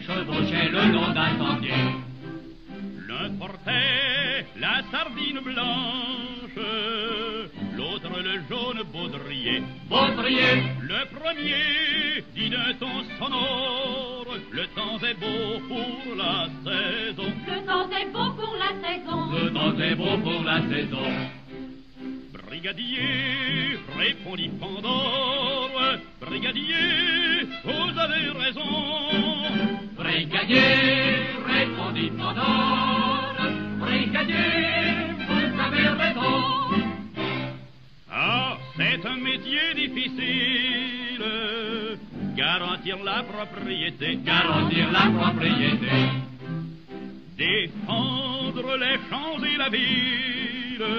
chevauchaient le long d'un sentier. L'un portait la sardine blanche, l'autre le jaune baudrier. Baudrier. Le premier dit d'un ton sonore, le temps est beau pour la saison. Le temps est beau pour la saison. Le temps est beau pour la saison. Brigadier, répondit Pandore, brigadier, vous avez raison. Brigadier, répondit Pandore, brigadier, vous avez raison. Ah, c'est un métier difficile, garantir la propriété. Garantir la propriété. Défendre les champs et la ville,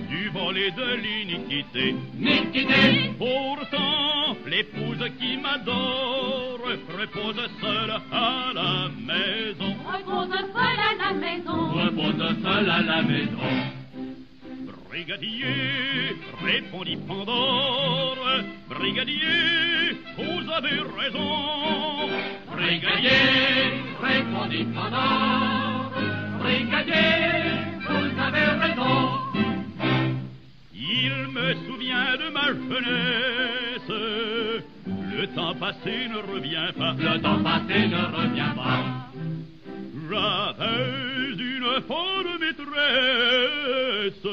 du vol et de l'iniquité. Iniquité. Pourtant, l'épouse qui m'adore repose seule à la maison. Repose seul à la maison. Repose seul à la maison. Brigadier, répondit Pandore, brigadier, vous avez raison. Brigadier, répondit Pandore, brigadier, vous avez raison. Il me souvient de ma jeunesse, le temps passé ne revient pas. Le temps passé ne revient pas. J'avais une bonne maîtresse,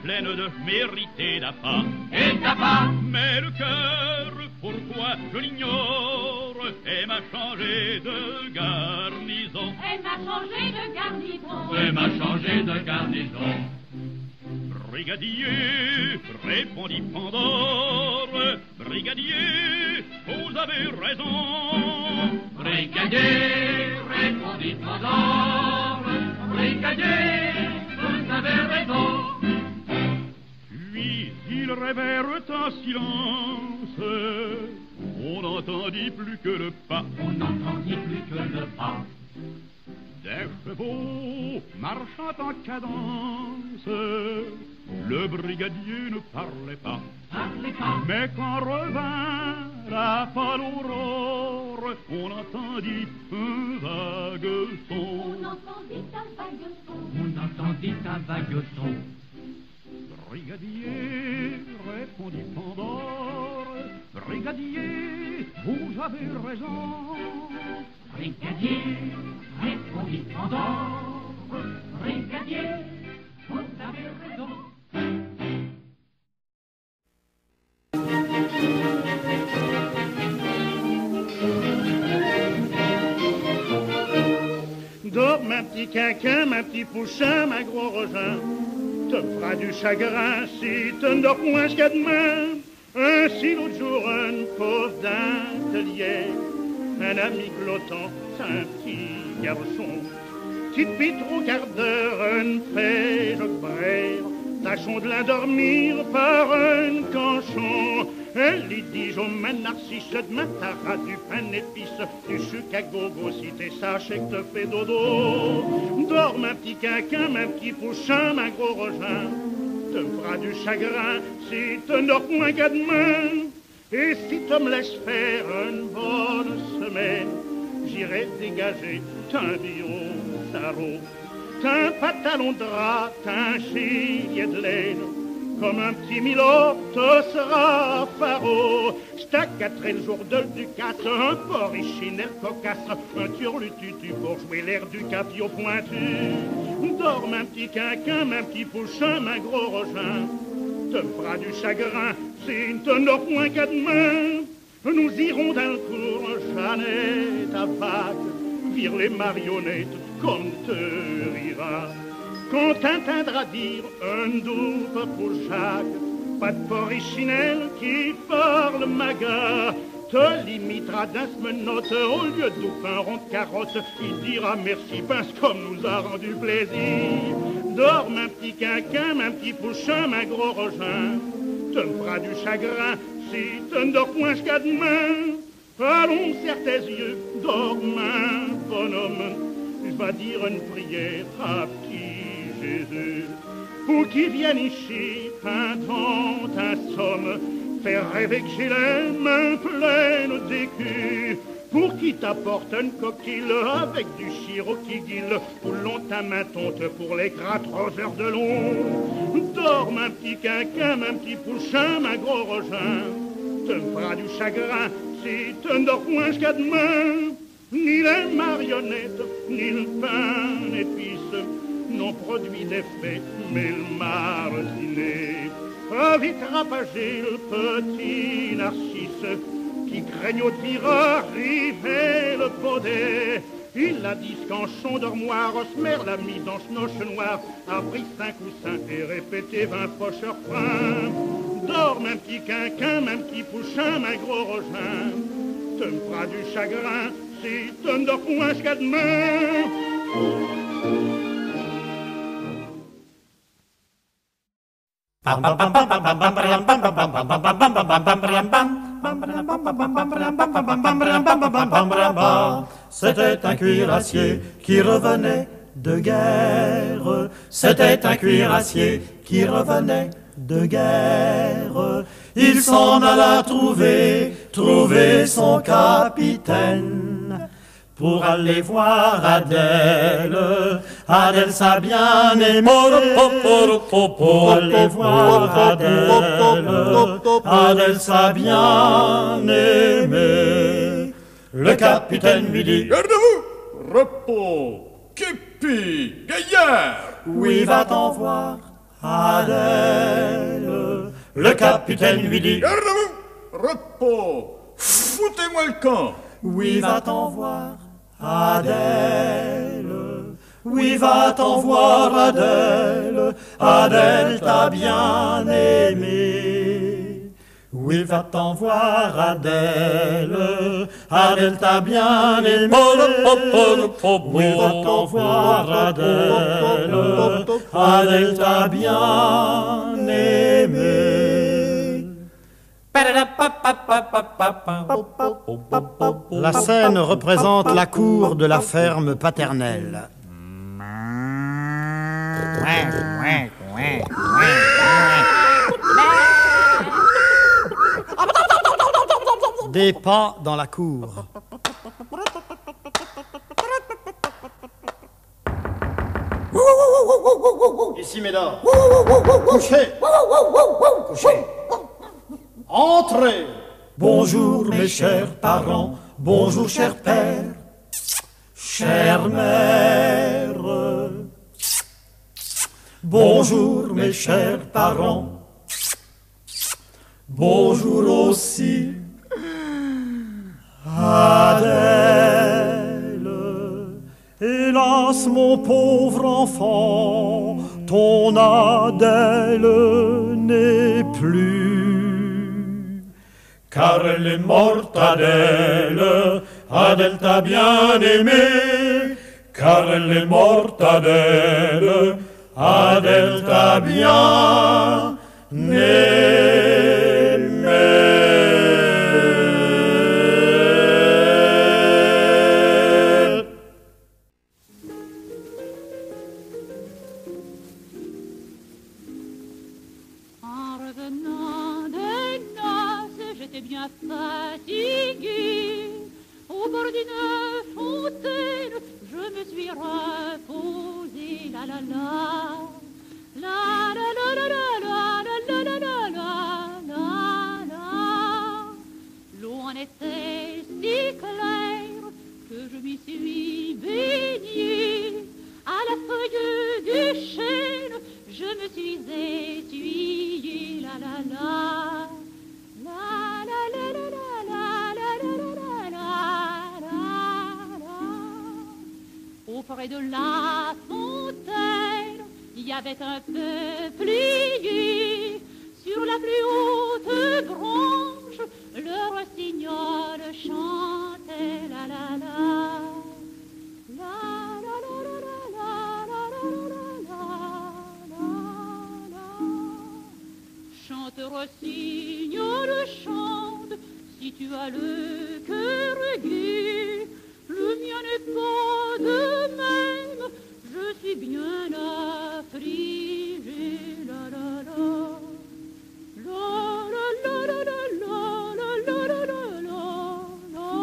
pleine de mérite et d'appât. Et d'appât. Mais le cœur, pourquoi je l'ignore, et m'a changé de garnison. Elle m'a changé de garnison. Elle m'a changé de garnison. Brigadier, répondit Pandore, brigadier, vous avez raison. Brigadier, répondit Pandore, brigadier, vous avez raison. Puis ils rêvèrent en silence, on n'entendit plus que le pas. On n'entendit plus que le pas. Des chevaux marchant en cadence, le brigadier ne parlait pas. Parlez pas. Mais quand revint la pâle aurore, on entendit un vague son. On entendit un vague son. On entendit un vague son. Brigadier, répondit Pandore, brigadier, vous avez raison. Brigadier, répondit Pandore, brigadier, vous avez raison. Dors ma petit quinquin, ma petit pouchin, ma gros rogin. Te fera du chagrin si te ne dors point jusqu'à demain. Ainsi l'autre jour, un pauvre d'atelier, un ami glottant, un petit garçon, petite pitre au quart d'heure, un fait jocbrère, tâchons de l'endormir par un canchon. Elle lui dit, je mène Narcisse, demain t'auras du pain d'épices, du sucre à gogo, si t'es sage et que te fais dodo. Dors ma petit quinquin, ma petit pouchin, ma gros rogin, te fera du chagrin si te dors moins qu'à demain. Et si tu me laisses faire une bonne semaine, j'irai dégager t'un bio sarrau, t'un pantalon de drap, t'un gilet de laine. Comme un petit milord, te sera faro. J't'accatterai le jour de Ducasse, un porrichinelle cocasse, un turlututu pour jouer l'air du capio pointu. Dors, ma petit quinquin, ma petit pouchin, ma gros rogin, te fera du chagrin si te n'aura point qu'à demain. Nous irons d'un cours, Jeannette à vague, vire les marionnettes comme te rira. Quand t'entendras dire un doux pour Jacques, pas de porrichinelle qui parle maga, te limitera d'un semenote au lieu de un rond de carotte. Il dira merci pince comme nous a rendu plaisir. Dors ma petit quinquin, ma petit pouchin, ma gros rogin, te me fera du chagrin si te ne dors point jusqu'à demain. Allons, serre tes yeux, dors main, bonhomme, je vais dire une prière à petit Jésus, pour qu'il vienne ici, pendant ta somme, faire rêver que j'ai les mains pleines d'écus, pour qui t'apporte une coquille avec du sirop qui guille, où l'on ta main tonte pour les gras 3 heures de long. Dors, un petit quinquin, un petit pouchin, un gros rogin, te me fera du chagrin si te ne dors point jusqu'à demain. Ni les marionnettes, ni le pain d'épices n'ont produit d'effet, mais le martinet a vite rapagé le petit Narcisse qui craigne au pire arriver le baudet. Il a dit qu'en dormoir, Osmer l'a mis dans chenoche noire, a pris 5 coussins et répété 20 fois refrain. Dors, un petit quinquin, un petit pouchin, un gros rogin, te me fera du chagrin si te ne dors point jusqu'à demain. C'était un cuirassier qui revenait de guerre. C'était un cuirassier qui revenait de guerre. Il s'en alla trouver son capitaine pour aller voir Adèle, Adèle sa bien-aimée. Pour aller voir Adèle, Adèle sa bien-aimée. Le capitaine lui dit: Gardez-vous, repos, képi, gaillard. Oui, va-t'en voir Adèle. Le capitaine lui dit: Gardez-vous, repos, foutez-moi le camp. Oui, va-t'en voir Adèle. Oui, va-t'en voir Adèle. Adèle t'a bien aimé. Oui, va-t'en voir Adèle. Adèle t'a bien aimé. Oui, va-t'en voir Adèle. Adèle t'a bien aimé. La scène représente la cour de la ferme paternelle. Des pas dans la cour. Ici, mesdames. Couchez. Couchez. Entrez. Bonjour mes chers parents, bonjour cher père, chère mère. Bonjour mes chers parents, bonjour aussi Adèle. Hélas mon pauvre enfant, ton Adèle n'est plus. Car elle est morte Adèle, Adèle t'a bien aimé. Car elle est morte Adèle, Adèle t'a bien aimé. Fatiguée, au bord d'une fontaine, je me suis reposée, la la la, la la la la la la la la la la la la. L'eau en était si claire que je m'y suis baignée. À la feuille du chêne, je me suis essuyée, la la la. Auprès de la fontaine, il y avait un peuplier. Sur la plus haute branche, le rossignol chantait la la la. La la la la la la la la la la. Chante rossignol, chante, si tu as le cœur gai. Le mien n'est pas de même, je suis bien affligée, la la la, la la la la la la la la la la la.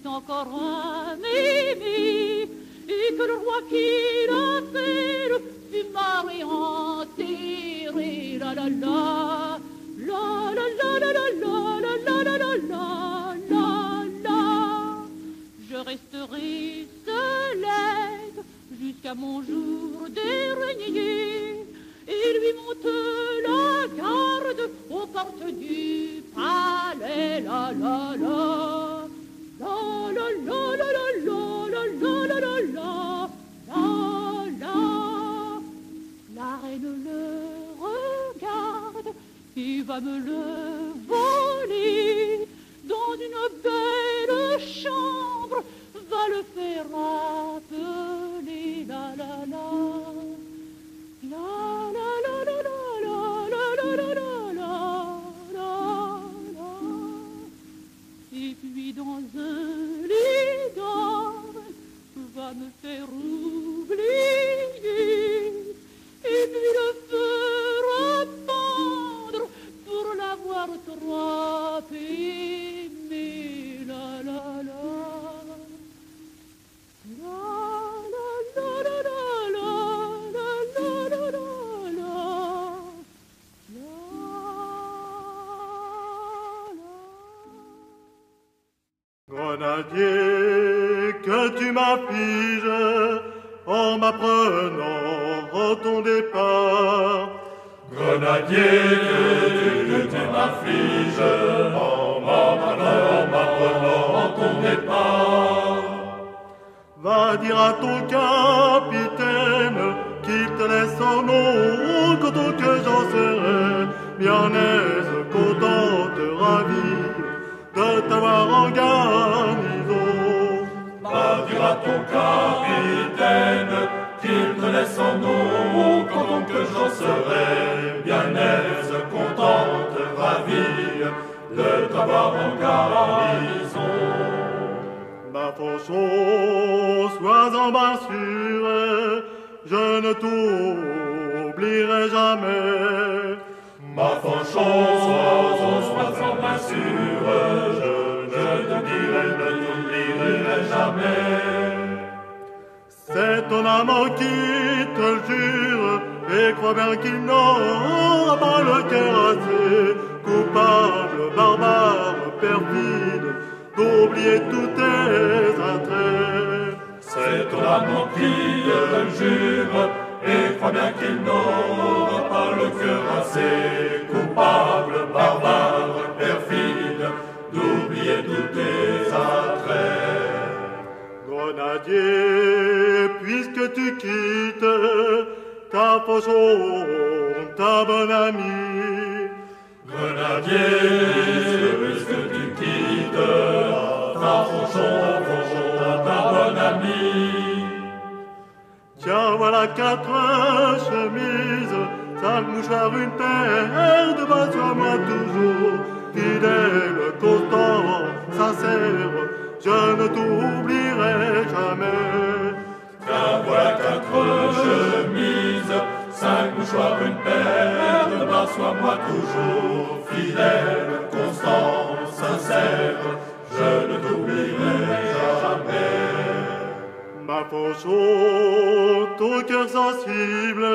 est encore un Mimi, et que le roi qui l'a fait fut maré enterré. La la la, la la la la la la la la la la la la. Je resterai seule jusqu'à mon jour dernier, et lui monte la garde aux portes du palais. La la la, la la la la la la la la la la la la. La reine le regarde et va me le voler dans une belle chambre, va le faire appeler. La la la, la la la la la la la la la la la. Et puis dans un lit d'or va me faire oublier, et puis le fera pendre pour l'avoir trop aimé. La la la, la la la la la la la la la la la. Grenadier, que tu m'affliges en m'apprenant ton départ. Grenadier, que tu m'affliges en m'apprenant ton départ. Va dire à ton capitaine qu'il te laisse en eau, content que j'en serai bien aise, contente, ravie de t'avoir en garnison. Va dire à ton capitaine qu'il te laisse en eau, content que j'en serai bien aise, contente, ravie de t'avoir en garnison. Ma Fanchon, sois-en bien sûr, je ne t'oublierai jamais. Ma Fanchon, sois-en bien sûr, je te dirai, ne t'oublierai jamais. C'est ton amant qui te le jure, et crois bien qu'il n'aura pas le cœur assez coupable, barbare, perfide, d'oublier tous tes attraits. C'est ton amant qui te le jure, et crois bien qu'il n'aura pas le cœur assez coupable, barbare, perfide, d'oublier tous tes attraits. Grenadier, puisque tu quittes ta Fanchon, ta bonne amie. Grenadier, puisque tu quittes ta Fanchon, ta bonne amie. Tiens, voilà 4 chemises, 5 mouchoirs, une paire de bas, sois-moi toujours fidèle, constant, sincère, je ne t'oublierai jamais. Tiens, voilà 4 chemises, 5 mouchoirs, une paire de bas, sois-moi toujours fidèle, constant, sincère, je ne t'oublierai jamais. Ma Fanchon, ton cœur sensible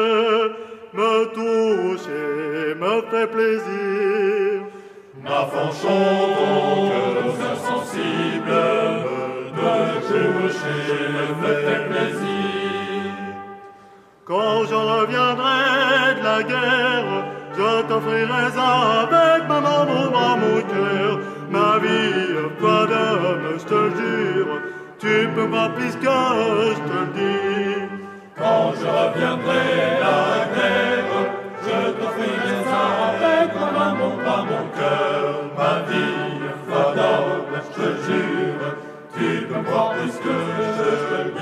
me touche et me fait plaisir. Ma Fanchon, ton cœur sensible me touche et me fait plaisir. Quand je reviendrai de la guerre, je t'offrirai avec ma main, mon bras, mon cœur, ma vie, foi d'homme, je te le jure, tu peux voir plus que je te le dis. Quand je reviendrai de la guerre, je t'offrirai avec ma main, mon bras, mon cœur, ma vie, foi d'homme, je te jure, tu peux voir plus que je te le dis.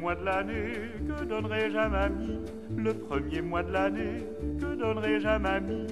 mois de l'année, que donnerai-je à mamie? Le premier mois de l'année, que donnerai-je à mamie?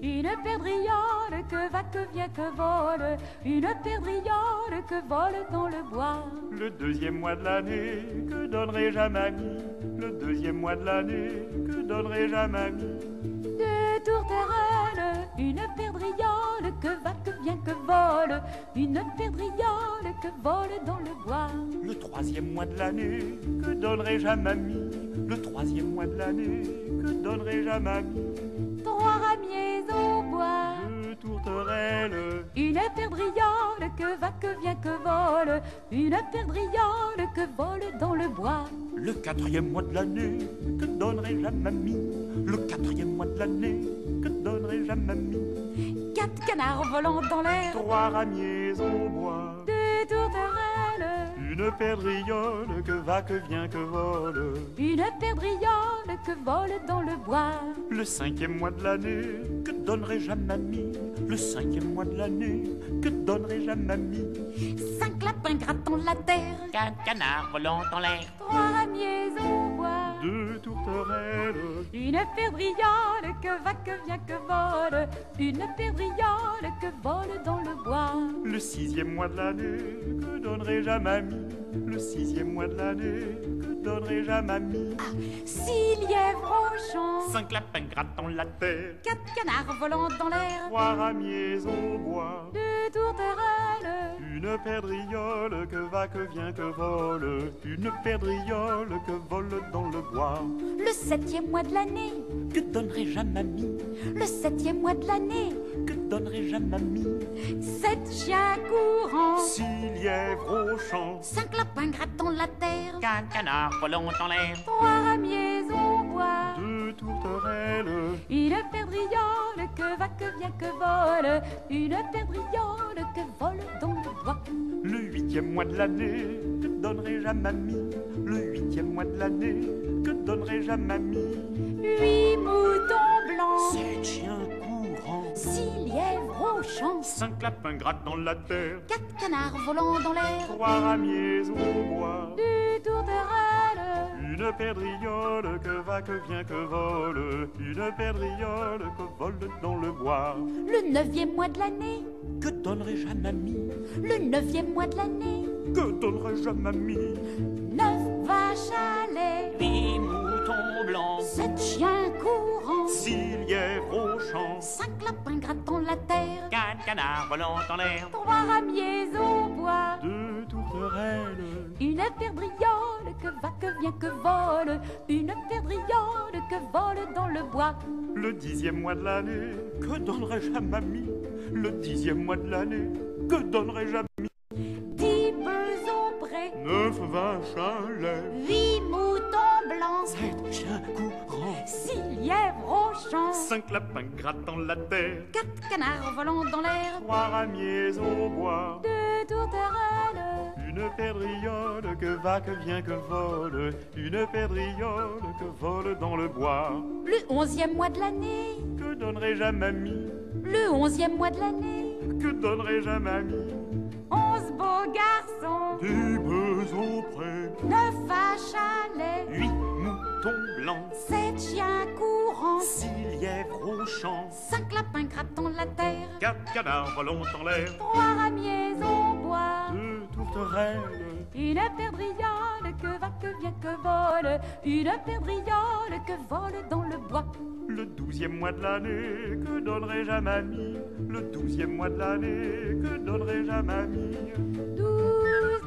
Une perdrixole que va, que vient, que vole, une perdrixole que vole dans le bois. Le deuxième mois de l'année, que donnerai-je à mamie? Le deuxième mois de l'année, que donnerai-je à mamie? Deux tourterelles, une perdrixole que va, que vient, que vole, une perdrixole que vole dans le bois. Le troisième mois de l'année, que donnerai-je à mamie? Le troisième mois de l'année, que donnerai-je à mamie? Trois ramiers au bois, deux tourterelles, une perdrixole que va, que vient, que vole, une perdrixole que vole dans le bois. Le quatrième mois de l'année, que donnerai-je à mamie? Le quatrième mois de l'année, que donnerai-je à mamie? Quatre canards volants dans l'air, trois ramiers au bois, deux tourterelles, une perdrixole que va, que vient, que vole, une perdrixole que vole dans le bois. Le cinquième mois de l'année, que donnerai-je à mamie? Le cinquième mois de l'année, que donnerai-je à mamie? Cinq lapins grattant la terre, quatre canards volant dans l'air, trois ramiers au bois, deux tourterelles, une perdrixole que va, que vient, que vole, une perdrixole que vole dans le bois. Le sixième mois de l'année, que donnerai-je à mamie? Le sixième mois de l'année, que donnerai-je à mamie? Six lièvres au champ, cinq lapins grattant la terre, quatre canards volant dans l'air, trois ramiers au bois, deux tourterelles, une perdrixole que va, que vient, que vole, une perdrixole que vole dans le bois. Le septième mois de l'année, que donnerai-je à mamie? Le septième mois de l'année, que donnerai-je à mamie? Sept chiens courants, six lièvres au champ, cinq lapins grattant la terre, quatre canards volant dans l'air, trois ramiers au bois, deux tourterelles, une perdrixole que va, que vient, que vole, une perdrixole que vole dans le bois. Le huitième mois de l'année, que donnerai-je à mamie? Le huitième mois de l'année, que donnerai-je à mamie? Huit moutons blancs, sept chiens courants, six lièvres au champ, cinq lapins grattant la terre, quatre canards volant dans l'air, trois ramiers au bois, deux tourterelles, une perdrixole que va, que vient, que vole, une perdrixole que vole dans le bois. Le neuvième mois de l'année, que donnerai-je à mamie? Le neuvième mois de l'année, que donnerai-je à mamie? neuf vaches à lait, huit moutons blancs, sept chiens courants, six lièvres au champ, cinq lapins grattant la terre, quatre canards volant dans l'air, trois ramiers au bois, deux tourterelles, une perdrixole que va, que vient, que vole, une perdrixole que vole dans le bois. Le dixième mois de l'année, que donnerai-je à mamie? Le dixième mois de l'année, que donnerai-je à mamie? 10 bœufs au pré, neuf vaches à lait, 8 moutons blancs, sept chiens courants, 6 lièvres au champ, cinq lapins grattant la terre, 4 canards volant dans l'air, trois ramiers au bois, 2 tourterelles, une perdrixole que va, que vient, que vole, une perdrixole que vole dans le bois. Le 11e mois de l'année, que donnerai-je à mamie? Le 11e mois de l'année, que donnerai-je à mamie? 11 beaux garçons, 10 bœufs au pré, 9 vaches à lait, 8 moutons blancs, 7 chiens courants, 6 lièvres au champ, 5 lapins grattant la terre, 4 canards volant en l'air, 3 ramiers au bois, 2 tourterelles, une perdrixole que va, que vient, que vole, une perdrixole que vole dans le bois. Le 12e mois de l'année, que donnerai-je à mamie? Le 12e mois de l'année, que donnerai-je à mamie? 12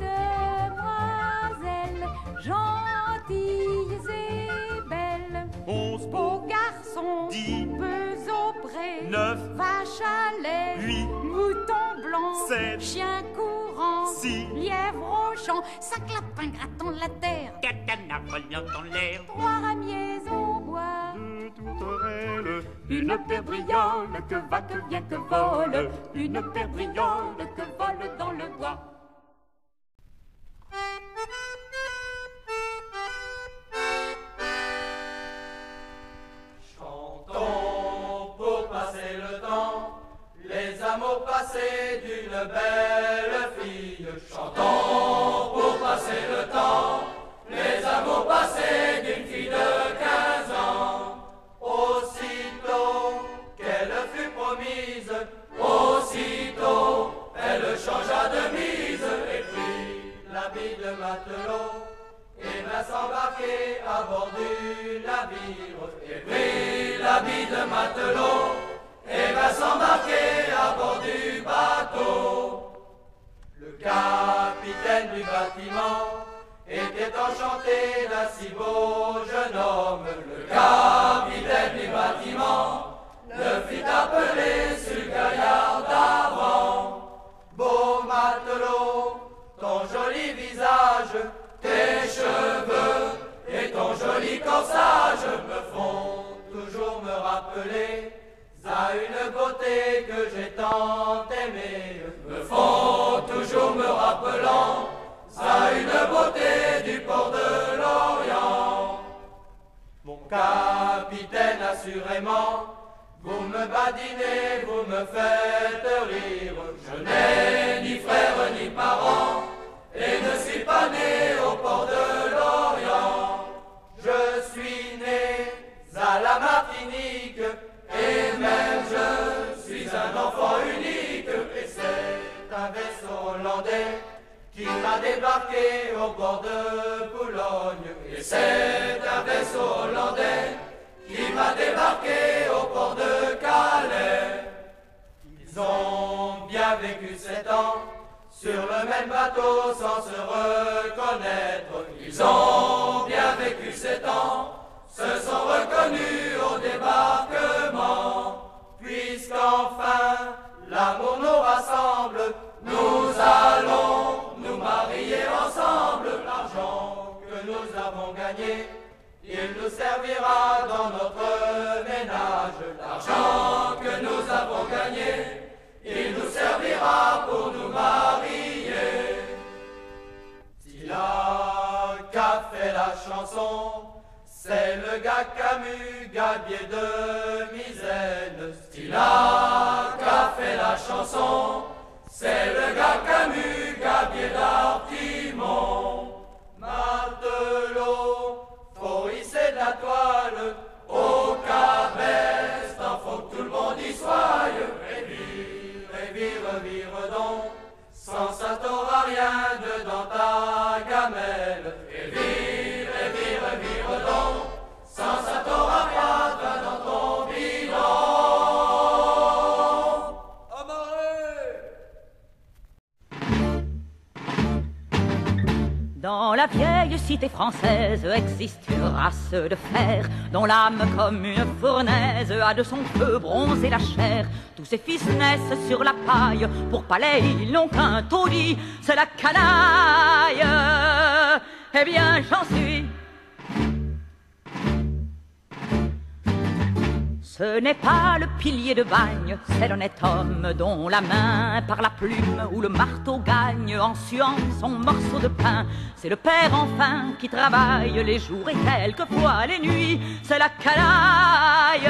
demoiselles, gentilles et belles, 11 beaux garçons, 10 bœufs au pré, 9 vaches à lait, 8 moutons blancs, 7 chiens courants, 6 lièvres au champ, 5 lapins grattant la terre, quatre canards volant dans l'air, 3 ramiers au bois, 2 tourterelles, une perdrixole que va, que vient, que vole, une perdrixole que vole dans le bois. Chantons pour passer le temps, les amours passés d'une belle fille. Chantons pour passer le temps, les si beau jeune homme, le capitaine du bâtiment, ne fut appelé sur le gaillard d'avant. Beau matelot, ton joli visage, tes cheveux et ton joli corsage me font toujours me rappeler à une beauté que j'ai tant aimée, me font toujours me rappelant à une beauté du port de l'Orient. Mon capitaine, assurément, vous me badinez, vous me faites rire. Je n'ai ni frère ni parents et ne suis pas né au port de l'Orient. Je suis né à la Martinique et même je suis un enfant unique. Et c'est un vaisseau hollandais qui m'a débarqué au bord de Boulogne. Et c'est un vaisseau hollandais qui m'a débarqué au port de Calais. Ils ont bien vécu 7 ans sur le même bateau sans se reconnaître. Ils ont bien vécu 7 ans, se sont reconnus au débarquement. Puisqu'enfin l'amour nous rassemble, nous allons nous marier ensemble. L'argent que nous avons gagné, il nous servira dans notre ménage. L'argent que nous avons gagné, il nous servira pour nous marier. Stila qu'a fait la chanson, c'est le gars Camus, gabier de Misaine. Stila qu'a fait la chanson, c'est le gars Camus, gabier d'Artimon. Matelot, faut hisser de la toile au cabest, faut que tout le monde y soit. Vire donc, sans ça t'auras rien dedans ta gamelle. Et vire donc, sans ça t'auras pas dans ton bidon. Dans la vieille cité française existe une race de fer dont l'âme comme une fournaise a de son feu bronzé la chair. Tous ses fils naissent sur la paille, pour palais ils n'ont qu'un taudis, c'est la canaille. Eh bien j'en suis. Ce n'est pas le pilier de bagne, c'est l'honnête homme dont la main par la plume ou le marteau gagne en suant son morceau de pain. C'est le père enfin qui travaille les jours et quelquefois les nuits, c'est la canaille.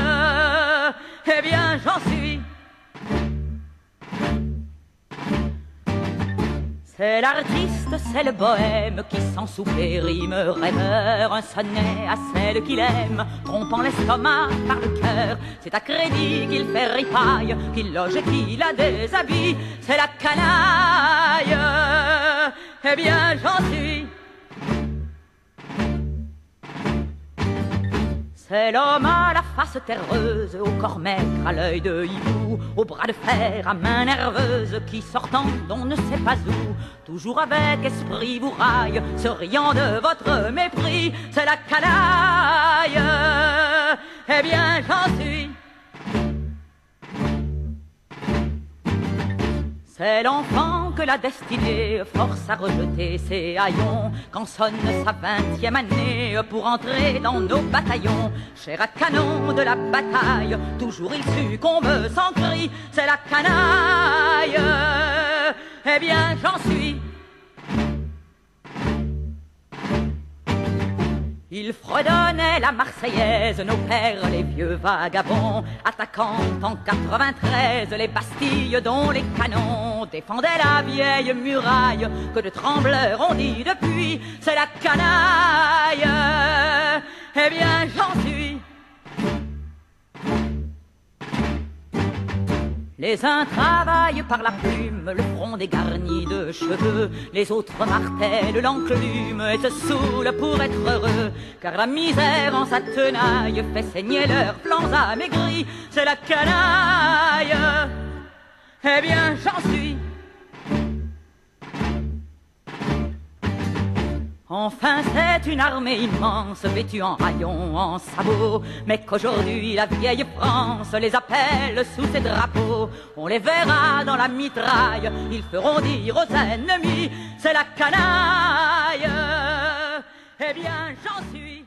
Eh bien j'en suis. C'est l'artiste, c'est le bohème qui sans souffler rime rêveur un sonnet à celle qu'il aime, trompant l'estomac par le cœur. C'est à crédit qu'il fait ripaille, qu'il loge et qu'il a des habits, c'est la canaille. Eh bien j'en suis. C'est l'homme à la face terreuse, au corps maigre, à l'œil de hibou, au bras de fer, à main nerveuse, qui sortant d'on ne sait pas où, toujours avec esprit vous raille, se riant de votre mépris, c'est la canaille. Eh bien j'en suis. C'est l'enfant que la destinée force à rejeter ses haillons quand sonne sa 20e année pour entrer dans nos bataillons. Cher à canon de la bataille, toujours il succombe sans cri, c'est la canaille. Eh bien j'en suis. Il fredonnait la Marseillaise, nos pères, les vieux vagabonds, attaquant en 93 les Bastilles dont les canons défendaient la vieille muraille que de trembleurs on dit depuis, c'est la canaille. Eh bien j'en suis. Les uns travaillent par la plume, le front dégarni de cheveux, les autres martèlent l'enclume et se saoulent pour être heureux, car la misère en sa tenaille fait saigner leurs flancs amaigris, c'est la canaille. Eh bien j'en suis. Enfin c'est une armée immense, vêtue en haillons, en sabots, mais qu'aujourd'hui la vieille France les appelle sous ses drapeaux. On les verra dans la mitraille, ils feront dire aux ennemis, c'est la canaille. Eh bien j'en suis.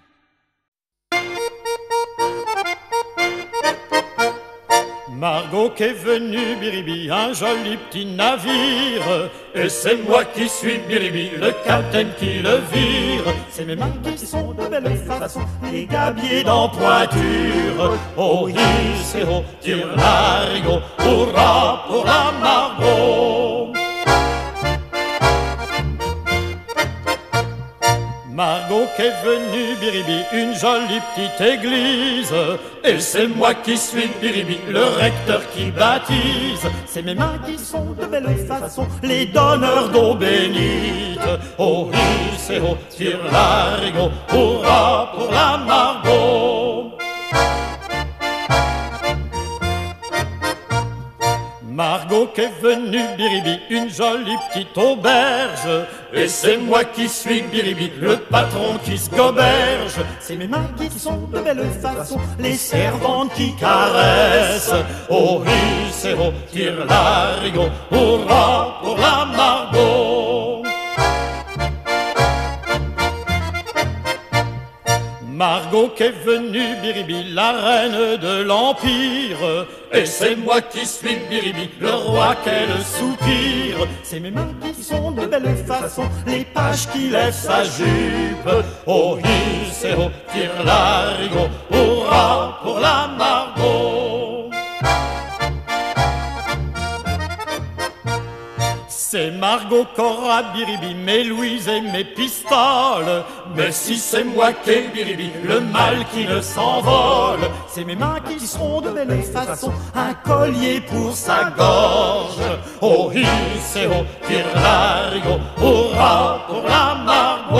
Margot qu'est venue, Biribi, un joli petit navire. Et c'est moi qui suis Biribi, le capitaine qui le vire. C'est mes mains qui sont de belle façon, les gabiers d'empointure. Oh, hisse et oh, tire l'arigot, hurrah pour la Margot. Margot qu'est venue, Biribi, une jolie petite église. Et c'est moi qui suis Biribi, le recteur qui baptise. C'est mes mains qui sont de belle façon, les donneurs d'eau bénite. Oh, hisse et oh, tire l'arigot, hurrah pour la Margot. Margot qu'est venue, Biribi, une jolie petite auberge. Et c'est moi qui suis Biribi, le patron qui se goberge. C'est mes mains qui sont de belle façon, les servantes qui caressent. Oh, hisse et oh, tire l'arigot, hurrah pour la Margot. Margot qu'est venue, Biribi, la reine de l'Empire. Et c'est moi qui suis Biribi, le roi qu'elle soupire. C'est mes mains qui sont de belle façon, les pages qui lèvent sa jupe. Oh, hisse et oh, tire l'arigot, hurrah pour la Margot. C'est Margot qu'aura Biribi, mes Louise et mes pistoles. Mais si c'est moi qui ai Biribi, le mal qui ne s'envole. C'est mes mains qui seront de belle façon, un collier pour sa gorge. Oh, hisse et oh, tire l'arigot, hurrah pour la Margot.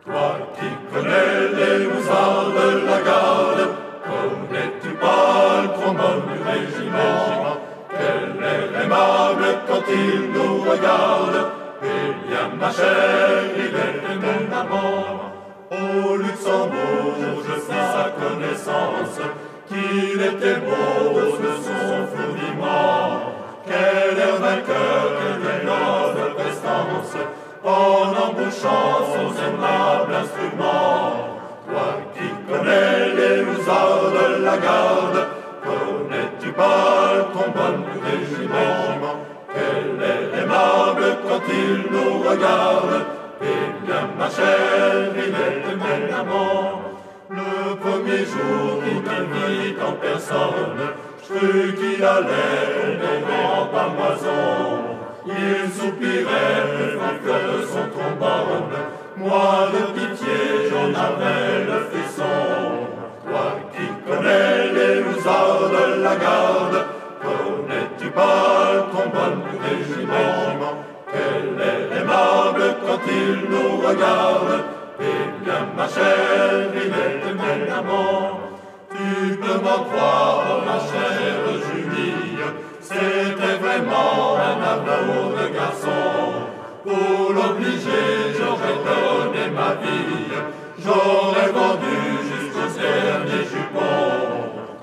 Toi qui connais les hussards de la garde, connais-tu pas le trombone du régiment? Quel air aimable quand il nous regarde. Eh bien ma chère, il est mon amant. Au Luxembourg, je fis sa connaissance, qu'il était beau de son fourmillement. Quel air vainqueur, quelle énorme prestance, en embouchant son aimable instrument. Toi qui connais les hussards de la garde, connais-tu pas le trombone du régiment? Quel air aimable quand il nous regarde. Eh bien ma chère, il est de mon amant. Le premier jour qu'il me vit en personne, je crus qu'il allait tomber en pamoison. Il soupirait plus fort que son trombone, moi de pitié j'en avais le frisson. Toi qui connais les hussards de la garde, connais-tu pas le trombone du régiment? Quel air aimable quand il nous regarde. Eh bien ma chère, il est de mon amant. Tu peux m'en croire, ma chère Julie, c'était vraiment un amour de garçon. Pour l'obliger, j'aurais donné ma vie, j'aurais vendu jusqu'au dernier jupon.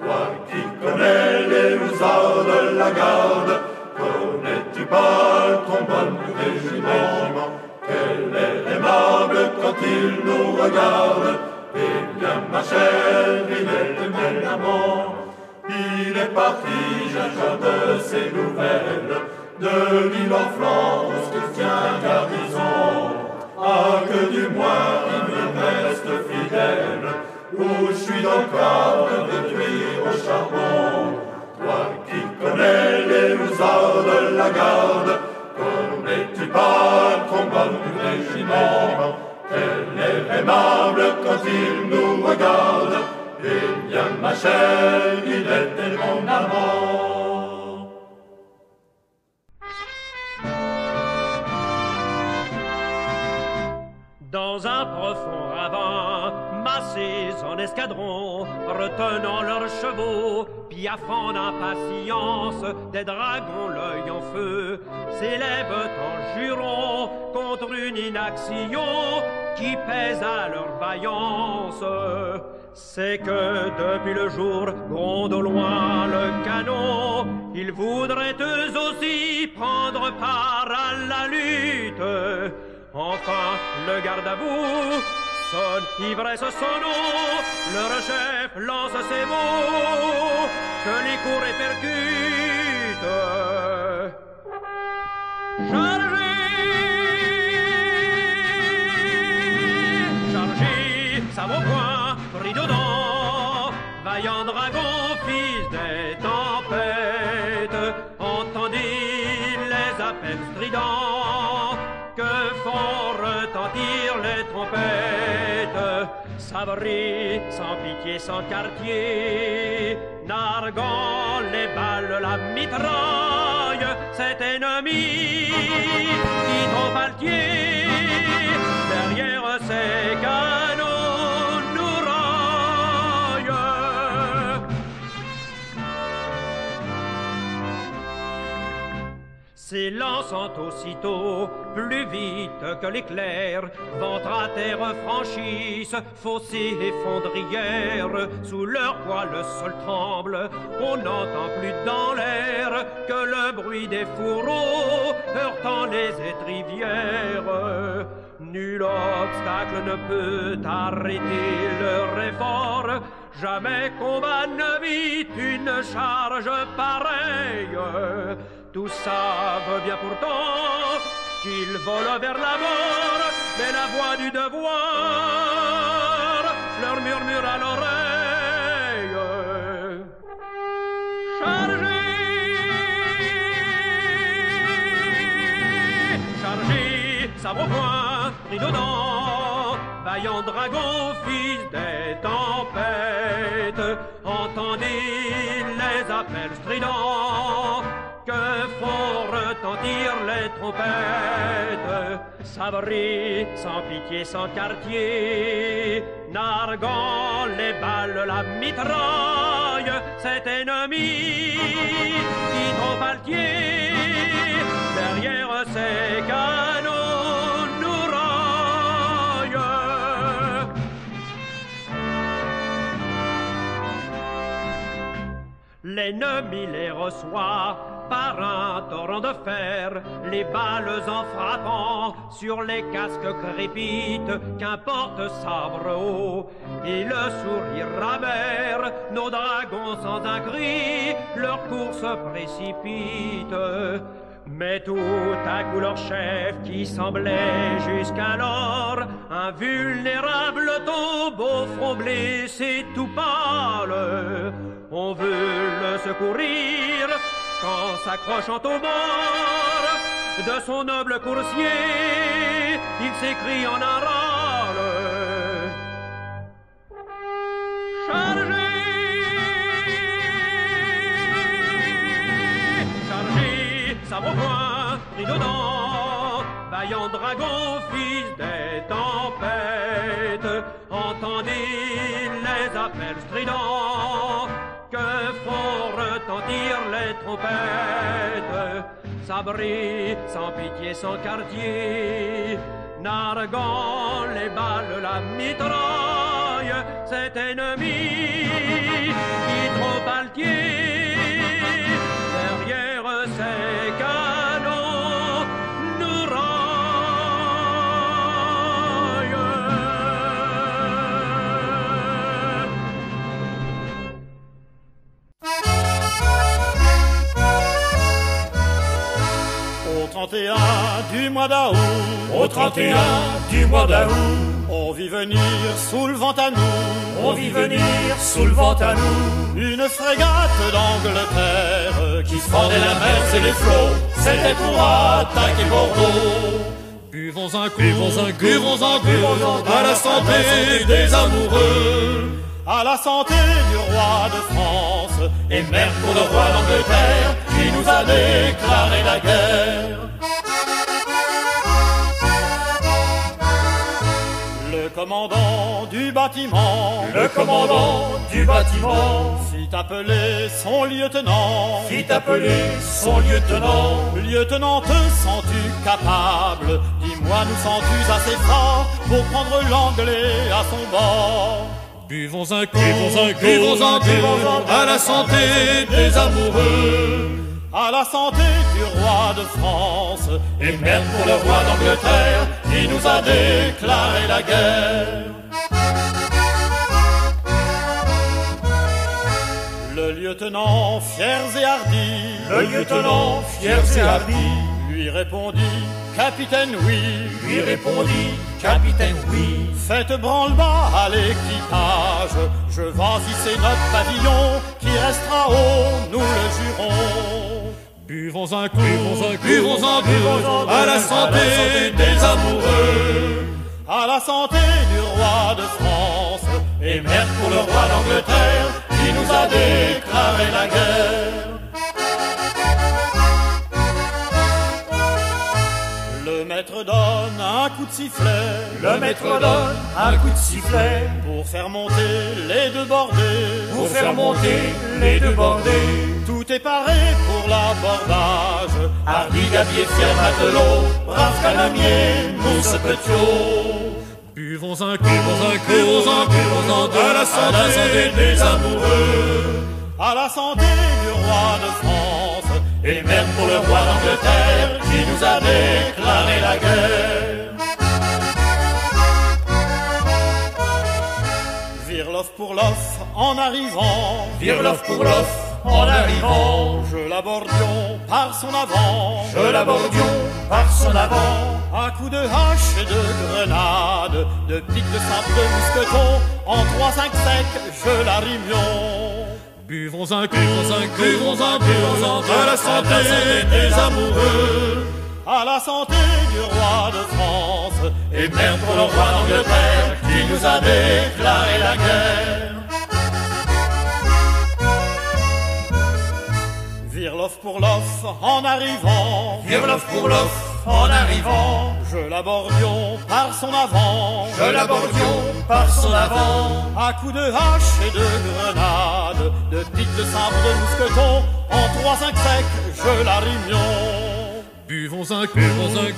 Toi qui connais les hussards de la garde, connais-tu pas le trombone du régiment? Quel air aimable quand il nous regarde. Eh bien ma chère, il est de mon amant. Il est parti, j'attends de ses nouvelles, de l'île en Flandre où tient garnison. Ah, que du moins il me reste fidèle, où je suis dans le cadre de cuire au charbon. Toi qui connais les hussards de la garde, connais-tu pas le trombone du régiment? Quel air aimable quand il nous regarde. Eh bien ma chère, il était mon amant. Dans un profond ravin, massés en escadron, retenant leurs chevaux, piaffant d'impatience, des dragons l'œil en feu, s'élèvent en jurant contre une inaction qui pèse à leur vaillance. C'est que depuis le jour gronde au loin le canon, ils voudraient eux aussi prendre part à la lutte. Enfin, le garde à vous sonne, ivresse son nom, leur chef lance ses mots, que les coups répercutent. Chargez, sabre au poing, pris dedans, vaillant dragon, fils des tempêtes, entendez les appels stridents que font retentir les trompettes. Sabrés, sans pitié, sans quartier, narguant les balles, la mitraille, cet ennemi qui trompe altier, derrière ses canons nous raille. S'élançant aussitôt, plus vite que l'éclair, ventre à terre franchissent, fossés et fondrières, sous leur poids le sol tremble, on n'entend plus dans l'air que le bruit des fourreaux heurtant les étrivières. Nul obstacle ne peut arrêter leur effort, jamais combat ne vit une charge pareille. Tous savent bien pourtant qu'ils volent vers la mort, mais la voix du devoir leur murmure à l'oreille. Chargez, sabre au poing, pris dedans, vaillant dragon, fils des tempêtes, entendez les appels stridents que font retentir les trompettes. Sabrés, sans pitié, sans quartier, narguant les balles, la mitraille, cet ennemi qui trompe altier, derrière ses canons nous raille. L'ennemi les reçoit par un torrent de fer, les balles en frappant sur les casques crépitent, qu'importe sabre haut et le sourire amer, nos dragons sans un cri leur course précipite. Mais tout à coup leur chef qui semblait jusqu'alors invulnérable tombe au front blessé tout pâle. On veut le secourir quand s'accrochant au bord de son noble coursier, il s'écrie en un râle. Chargez, sabre au poing, pris dedans, vaillant dragon, fils des tempêtes, entendez les appels stridents que font retentir les trompettes. Sabrés, sans pitié, sans quartier, narguant les balles, la mitraille, cet ennemi qui trompe altier, derrière ses canons nous raille. Au 31 du mois d'août, au 31 du mois d'août, on vit venir sous le vent à nous, on vit venir sous le vent à nous, une frégate d'Angleterre qui fendait la mer et les flots, c'était pour attaquer Bordeaux. Buvons un coup, buvons un coup, à la santé des amoureux, à la santé du roi de France, et merde pour le roi d'Angleterre, qui nous a déclaré la guerre. Le commandant du bâtiment, le commandant du bâtiment, fit appeler son lieutenant, fit appeler son lieutenant. Lieutenant, te sens-tu capable? Dis-moi, nous sens-tu assez fort pour prendre l'anglais à son bord? Buvons un coup, buvons un coup, à la santé des amoureux, à la santé du roi de France, et merde pour le roi d'Angleterre qui nous a déclaré la guerre. Le lieutenant, fiers et hardis, le lieutenant, fiers et hardis, lui répondit, capitaine, oui, lui répondit, capitaine, oui. Faites branle-bas à l'équipage, je vais hisser notre pavillon, qui restera haut, nous le jurons. Buvons un coup, buvons un coup, à la santé des amoureux, à la santé du roi de France, et merde pour le roi d'Angleterre, qui nous a déclaré la guerre. Le maître donne un coup de sifflet, le maître donne un coup de sifflet, pour faire monter les deux bordées, pour faire monter les deux bordées. Tout est paré pour l'abordage, hardi gabier, fier matelot, brave canonnier, nous ce petiot. Buvons un coup, buvons un coup, à la santé des amoureux, à la santé du roi de France, et merde pour le roi d'Angleterre qui nous a déclaré la guerre. Virlof pour l'off en arrivant, Virlof pour l'off en arrivant, je l'abordions par son avant, je l'abordions par son avant, à coups de hache et de grenade, de pique de sabre, de mousqueton, en 3-5 secs, je la rimions. Buvons un coup, buvons un coup, à la santé des amoureux, à la santé du roi de France, et merde pour le roi d'Angleterre qui nous a déclaré la guerre. Virlof pour l'off en arrivant, Virlof pour l'off en arrivant, je l'abordions par son avant, je l'abordions par son avant, à coups de hache et de grenade, de pique de sabre, de mousqueton, en 3-5 secs, je la rimions. Buvons un coup,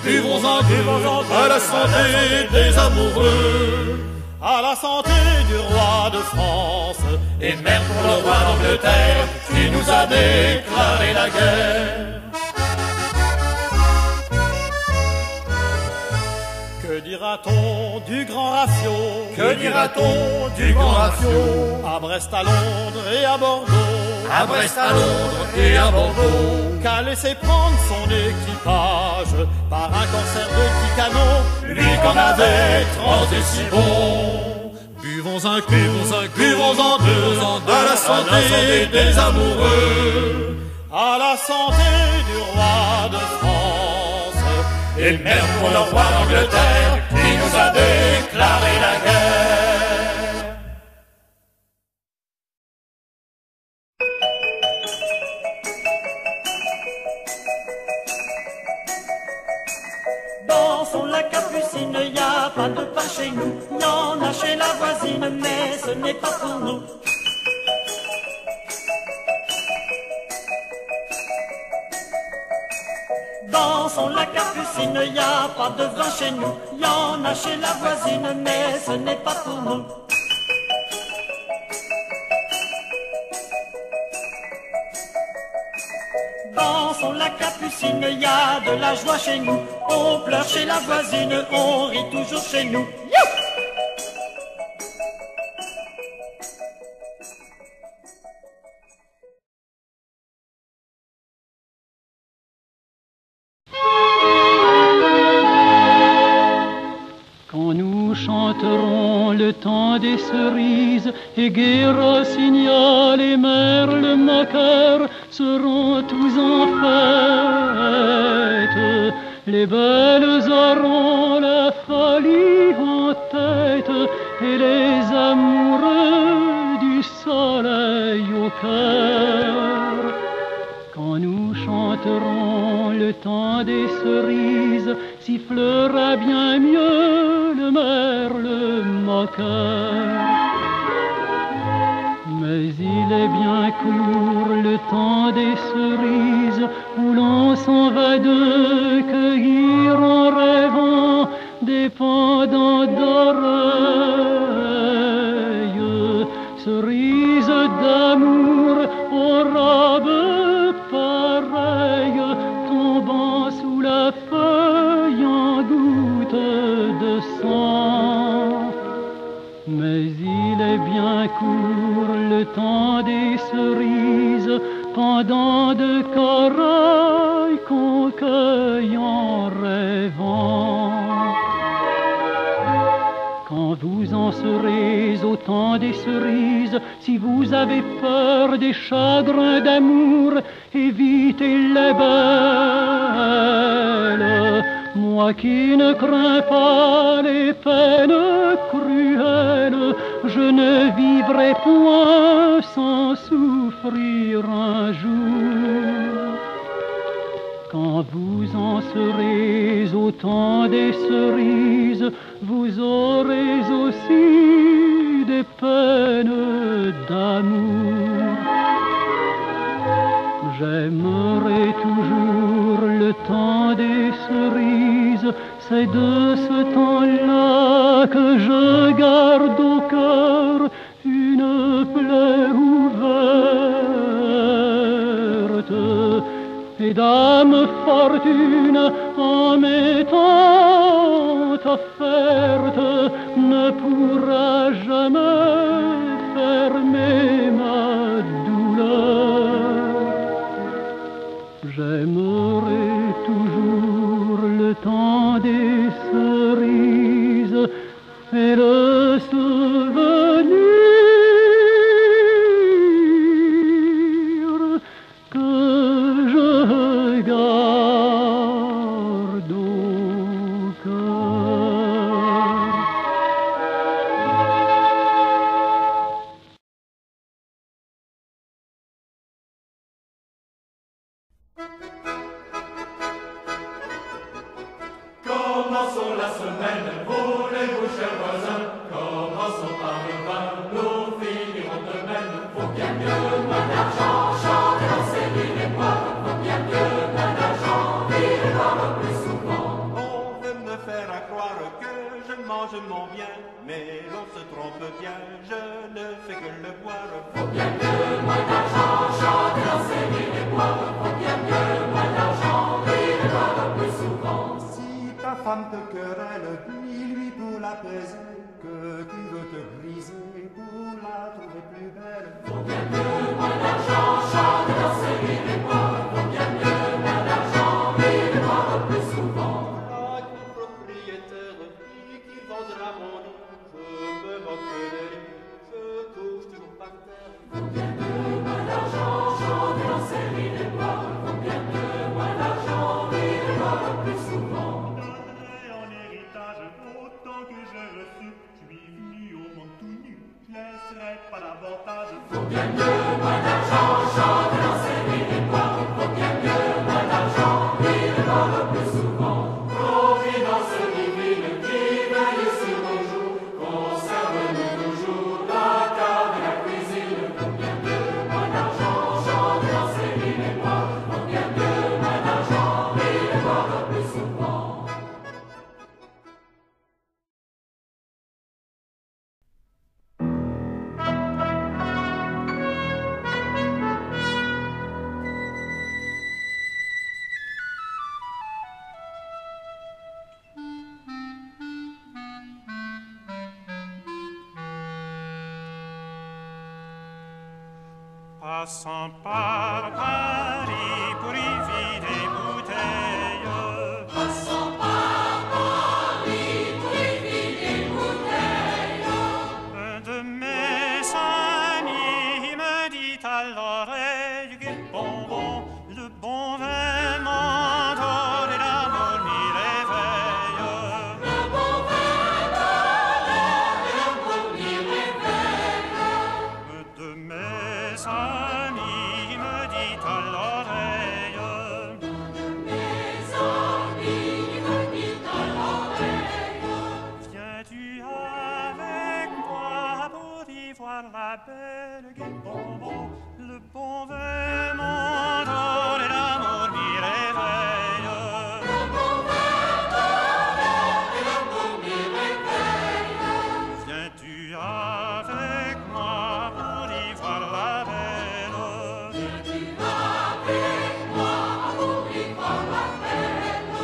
buvons un coup, à la santé des amoureux, à la santé du roi de France, et merde pour le roi d'Angleterre qui nous a déclaré la guerre. Que dira-t-on du grand ratio? Que dira-t-on du grand ratio? À Brest, à Londres et à Bordeaux, à Brest, à Londres et à Bordeaux, qu'a laissé prendre son équipage par un cancer de Ticano, lui qu'en avait 30 et si bon. Buvons un coup, buvons en deux, à la santé des amoureux, à la santé du roi de France, et merde pour le roi d'Angleterre qui nous a déclaré la guerre. Dansons la capucine, y a pas de pain chez nous, y en a chez la voisine, mais ce n'est pas pour nous. Dansons la capucine, y a pas de vin chez nous, y en a chez la voisine, mais ce n'est pas pour nous. Dansons la capucine, y a de la joie chez nous, on pleure chez la voisine, on rit toujours chez nous. Quand nous chanterons le temps des cerises, et gai rossignol et merle moqueur seront tous en fête. Les belles auront la folie en tête, et les amoureux du soleil au cœur. Quand nous chanterons le temps des cerises, sifflera bien mieux le merle moqueur. Mais il est bien court le temps des cerises où l'on s'en va de cueillir en rêvant des pendants d'oreilles, cerises d'amour aux robes pareilles, tombant sous la feuille en gouttes de sang. Mais il est bien court le temps des cerises, pendant de corail qu'on cueille en rêvant. Quand vous en serez au temps des cerises, si vous avez peur des chagrins d'amour, évitez les belles. Moi qui ne crains pas les peines cruelles, je ne vivrai point sans souffrir un jour. Quand vous en serez au temps des cerises, vous aurez aussi des peines d'amour. J'aimerai toujours le temps des cerises, c'est de ce temps-là que je garde au cœur une plaie ouverte. Et dame fortune, en m'étant offerte, ne pourra jamais fermer ma douleur. J'aimerai toujours le temps des cerises et le souvenir que je garde au cœur. Commençons la semaine, voulez-vous, chers voisins? Commençons par le vin, nous finirons de même. Faut bien mieux moins d'argent, chanter, danser, rire et boire. Faut bien mieux moins d'argent, rire et boire plus souvent. On veut me faire croire que je mange mon bien, mais l'on se trompe bien, je ne fais que le boire. Faut bien mieux moins d'argent, chanter, danser, rire et boire. Faut bien mieux moins d'argent, rire et boire plus souvent. Ta femme te querelle, dis-lui pour l'apaiser que tu veux te briser pour la trouver plus belle. Faut bien mieux moins d'argent, chanter, danser, rire et boire. Faut bien mieux moins d'argent, rire et boire plus souvent. Ah, quel propriétaire qui vendra mon lit, je me moque de lui, je couche toujours par terre. Faut bien mieux moins d'argent, chanter, danser, rire et boire. Faut bien mieux moins d'argent, rire et boire plus souvent. Autant que j'ai reçu, je suis venu au monde tout nu, je laisserai pas davantage. Faut bien mieux moins d'argent, chanter, danser, rire et boire. Faut bien mieux moins d'argent, rire et boire plus souvent. Providence divine qui veille sur nos jours, conserve-nous toujours la cave et la cuisine. Faut bien mieux moins d'argent, chanter, danser, rire et boire. Faut bien mieux moins d'argent, rire et boire plus souvent. Passant par Paris pour y vider bouteilles. Passant par Paris pour y vider bouteilles. Un de mes amis me dit à l'oreille qu'il bonbon, le bon vin m'endort et l'amour m'y réveille. Le bon vin m'endort et l'amour m'y réveille. De mes amis me dit à l'oreille. Mes amis me dit à l'oreille. Viens-tu avec ma belle guide-bonbon, le bon vin m'endort et l'amour m'y réveille. Le bon vin m'endort et l'amour m'y réveille. Viens-tu avec moi pour y voir la belle? Viens-tu avec moi pour y voir la belle?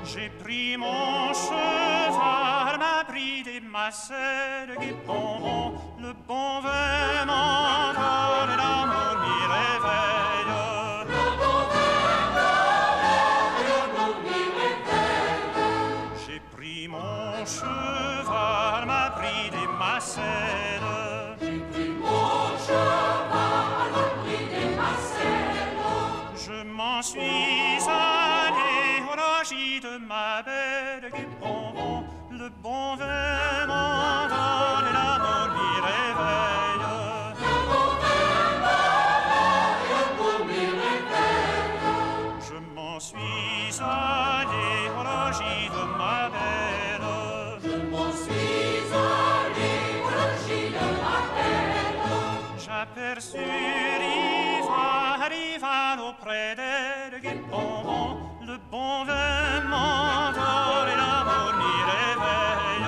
J'ai pris mon cheval, ma bride et ma selle, guide-bonbon, le bon vin m'endort et l'amour m'y réveille. Le bon vin m'endort et l'amour m'y réveille. J'ai pris mon cheval, ma bride et ma selle. J'ai pris mon cheval, ma bride et ma selle. Je m'en suis allé au logis de ma belle guide-bonbon, le bon vin m'endort et l'amour m'y réveille. Le bon vin m'endort et l'amour m'y réveille. Je m'en suis allé au logis de ma belle. Je m'en suis allé au logis de ma belle. J'aperçus Rival auprès d'elle, guide-bonbon, le bon vin m'endort et l'amour m'y réveille.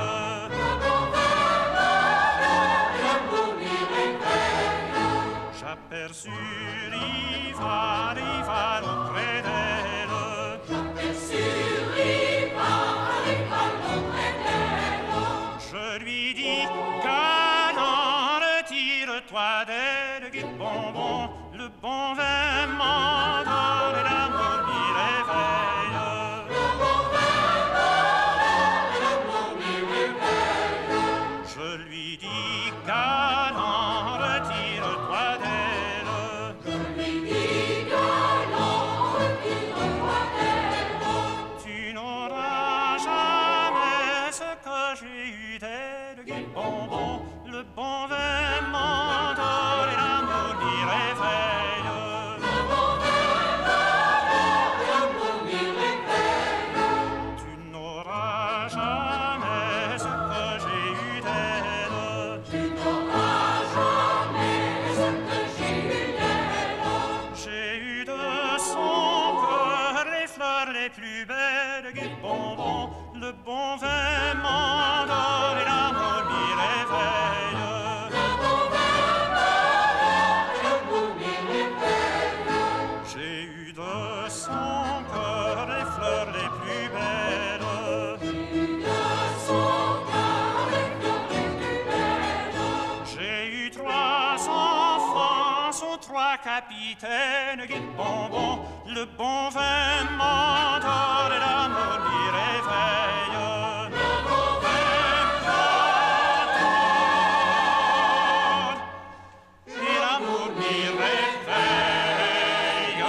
Le bon vin m'endort et l'amour m'y réveille. J'aperçus Rival auprès d'elle. J'aperçus Rival auprès d'elle. Je lui dis, galant, retire-toi d'elle, guide-bonbon, le bon vin m'endort et l'amour m'y réveille. Le bon vin m'endort et l'amour m'y réveille. Je lui dis, galant, retire-toi d'elle. Je lui dis, galant, retire-toi d'elle. Tu n'auras jamais ce que j'ai eu d'elle, guide-bonbon, le bon vin m'endort et l'amour m'y réveille. Plus belle guide-bonbon, le bon vin m'endort et l'amour m'y réveille. Le bon vin m'endort et l'amour m'y réveille. J'ai eu de son cœur les fleurs les plus belles. J'ai eu de son cœur les fleurs les plus belles. J'ai eu 3 enfants sous 3 capitaines, guide-bonbon, le bon vin m'endort et l'amour m'y réveille. Le bon vin m'endort et l'amour m'y réveille.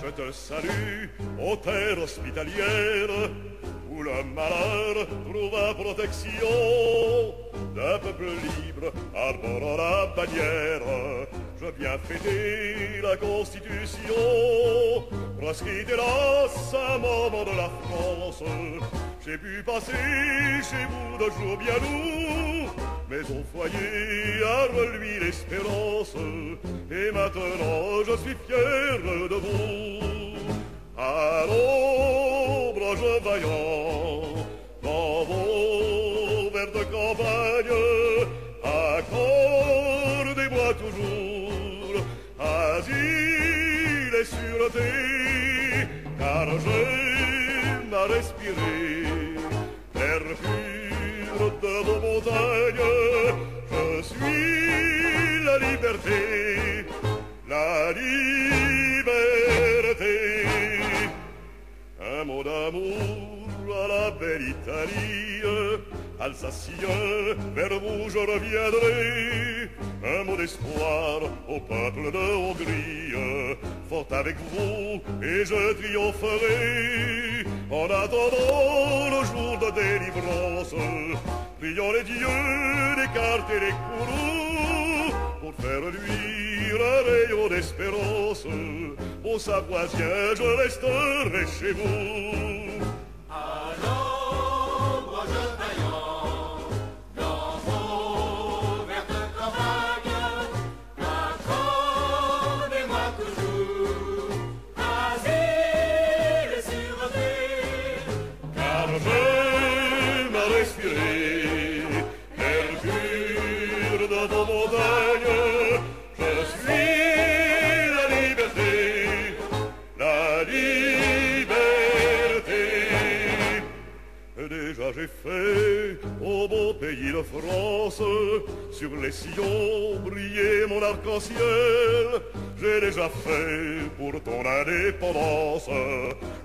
Je te salue, ô terre hospitalière, où le malheur trouva protection. D'un peuple libre arborant la bannière, je viens fêter la Constitution. Proscrite hélas un moment de la France, j'ai pu passer chez vous de jours bien lourds, mais au foyer a reluit l'espérance, et maintenant je suis fier de vous. À l'ombre je vaillant dans vos vertes campagnes, accordez-moi toujours asile et sûreté, car j'aime à respirer l'air pur de vos montagnes. Je suis la liberté, la liberté. Un mot d'amour à la belle Italie, Alsacien, vers vous je reviendrai. Un mot d'espoir au peuple de Hongrie, fort avec vous et je triompherai. En attendant le jour de délivrance, prions les dieux d'écarter les courroux pour faire luire un rayon d'espérance. Au Savoisien, je resterai chez vous. À l'ombre jeux vaillants, dans vos vertes campagnes, accordez-moi toujours asile et sûreté, car j'aime à respirer l'air pur de vos montagnes. Je suis la liberté, la liberté. Déjà j'ai fait au beau pays de France, sur les sillons brillait mon arc-en-ciel. J'ai déjà fait pour ton indépendance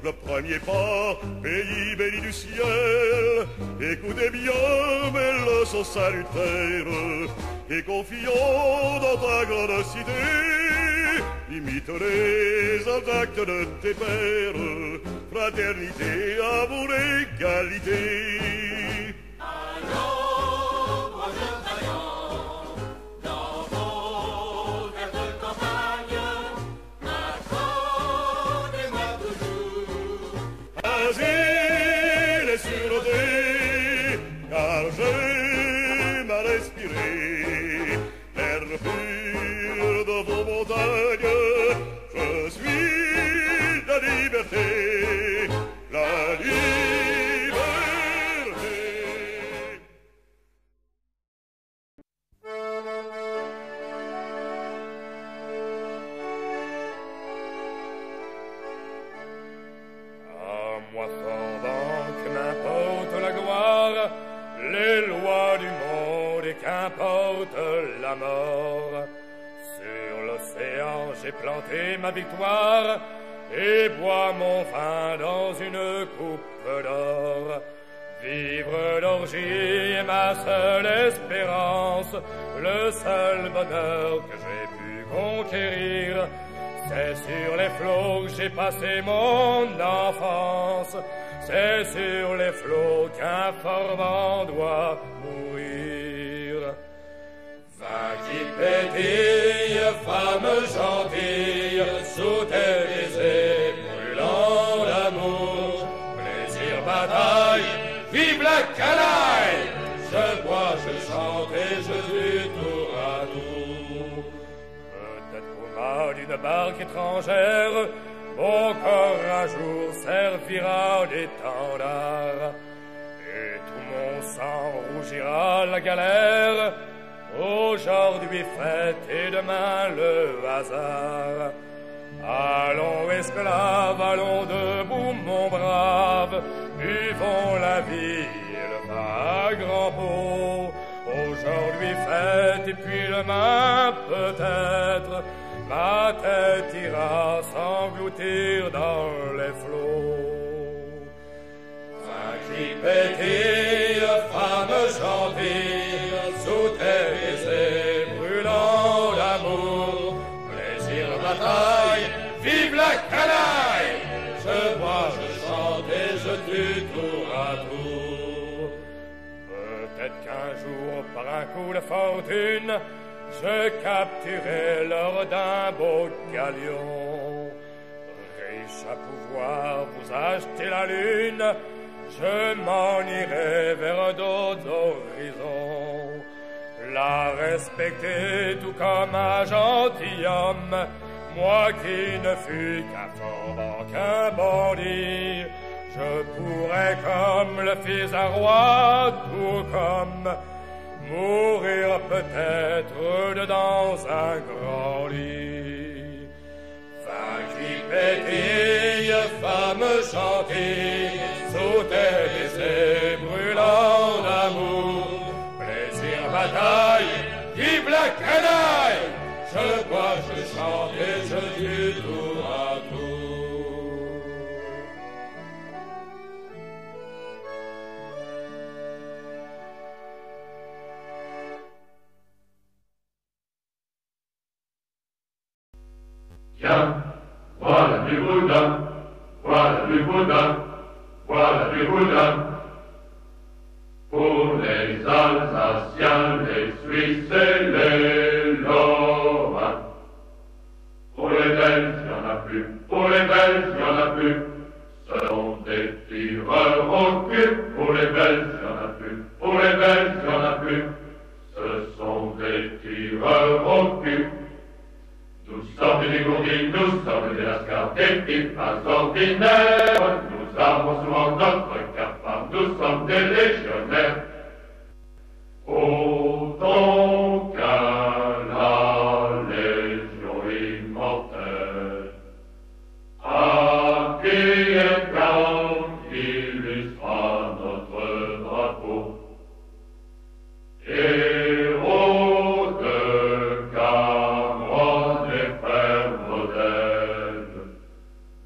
le premier pas, pays béni du ciel. Écoutez bien mes leçons salutaires et confiant dans ta grande cité, imite les actes de tes pères, fraternité, amour, égalité. Allons, moi je vaillant, dans vos vertes campagnes, accordez-moi toujours asile et sûreté, car j'aime à respirer l'air pur de vos montagnes. Je suis la liberté, la liberté. À moi cependant que m'importe la gloire, les lois du monde et qu'importe la mort. Sur l'océan j'ai planté ma victoire et bois mon vin dans une coupe d'or. Vivre d'orgie est ma seule espérance, le seul bonheur que j'ai pu conquérir. C'est sur les flots que j'ai passé mon enfance, c'est sur les flots qu'un formant doit mourir. Vin qui pétille, femme gentille, sous tes baisers brûlants d'amour, plaisir, bataille, vive la canaille! Je bois, je chante et je tue tour à tour. Peut-être qu'au mât d'une barque étrangère, mon corps un jour servira d'étendard, et tout mon sang rougira la galère. Aujourd'hui fête et demain le hasard. Allons esclaves, allons debout mon brave, buvons la vie et le vin à grands pots. Aujourd'hui fête et puis demain peut-être ma tête ira s'engloutir dans les flots. Vin qui pétille, femme gentille, sous tes baisers brûlants d'amour, plaisir, bataille, vive la canaille! Je bois, je chante et je tue tour à tour. Peut-être qu'un jour, par un coup de fortune, je capturerai l'or d'un beau galion. Riche à pouvoir vous acheter la lune, je m'en irai vers d'autres horizons. La respecter tout comme un gentilhomme, moi qui ne fus qu'un formant, qu'un bandit. Je pourrais comme le fils d'un roi, tout comme mourir peut-être dans un grand lit. Vin qui pétille, femme gentille, sous tes baisers brûlants d'amour, plaisir, bataille, vive la canaille! Je bois, je chante et je tue tour à tour. Tiens, voilà du boudin, voilà du boudin, voilà du boudin. Pour les Alsaciens, les Suisses et les Lorrains. Pour les Belges, il n'y en a plus, pour les Belges, il n'y en a plus. Ce sont des tireurs au cul, pour les Belges, il n'y en a pour les belles, il n'y en a plus. Ce sont des tireurs au cul. Nous sommes des gourdines, nous sommes des lascars, des types pas ordinaires. Nous avons souvent notre cafard, nous sommes des légionnaires. Autant qu'à la légion immortelle, à qui est quand illustra notre drapeau. Héros de Cameroun et frères modèles,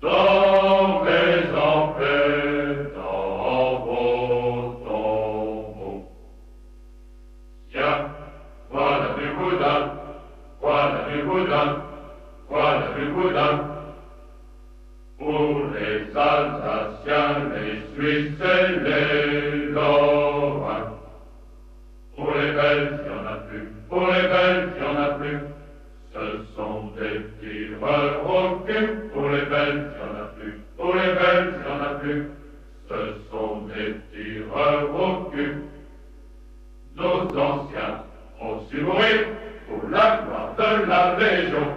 dormez en paix dans vos tombeaux. Tiens, voilà du boudin, voilà du boudin, voilà du boudin. Pour les Alsaciens, les Suisses et les Lorrains. Pour les Belges, il n'y en a plus. Pour les Belges, il n'y en a plus. Ce sont des tireurs au cul. Pour les Belges, il n'y en a plus. Pour les Belges, il n'y en a plus. Ce sont des tireurs au cul. Nos anciens ont su mourir pour la gloire de la Légion.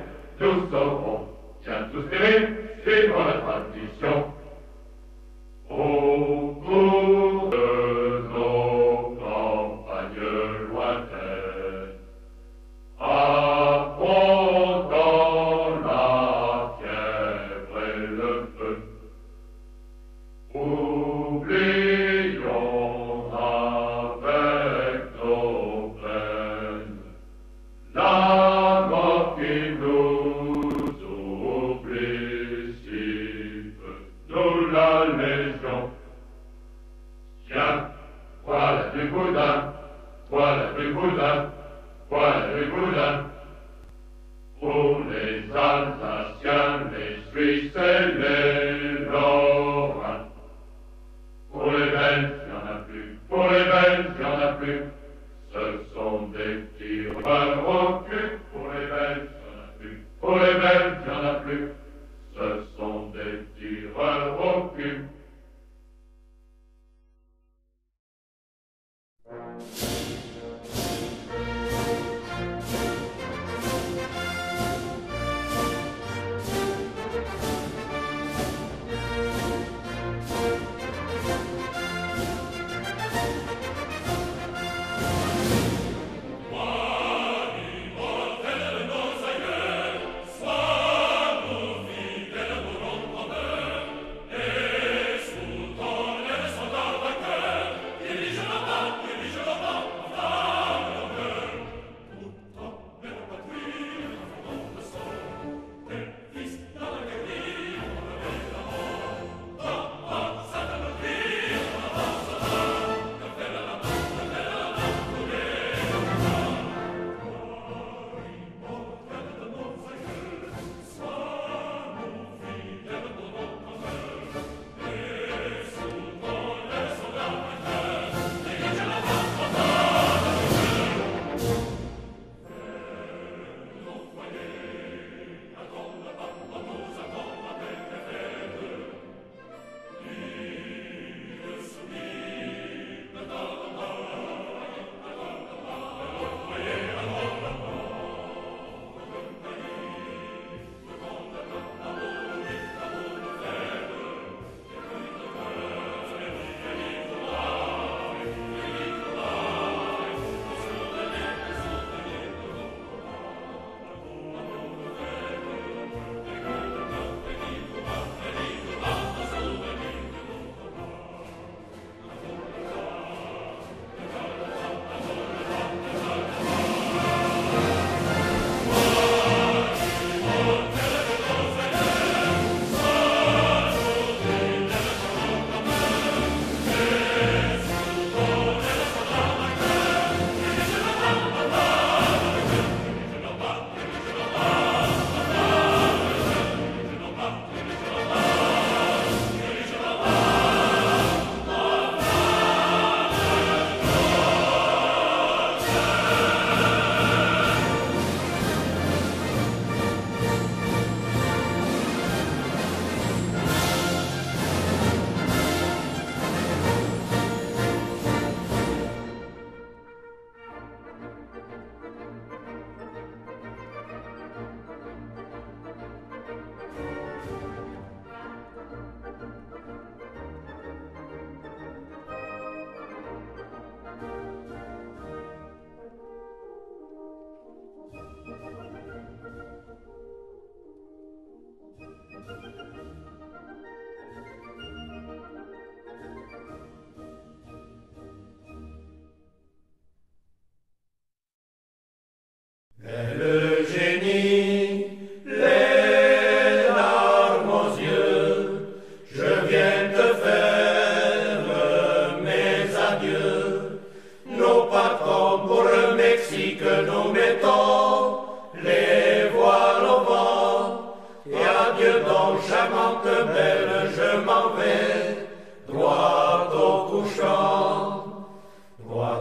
Nous saurons, tiens tous périr, suivre la tradition. Au cours de nos campagnes lointaines, affrontant la fièvre et le feu, oublions avec nos peines la mort qui nous oublie si peu, nous la Légion. Tiens, voilà du boudin, voilà du boudin, voilà du boudin. Pour les Alsaciens, les Suisses et les Lorrains. Pour les Belges, il n'y en a plus, pour les Belges, il n'y en a plus. Ce sont des tireurs au cul. Pour les Belges, il n'y en a plus, pour les Belges, il n'y en a plus. Ce sont des tireurs au cul.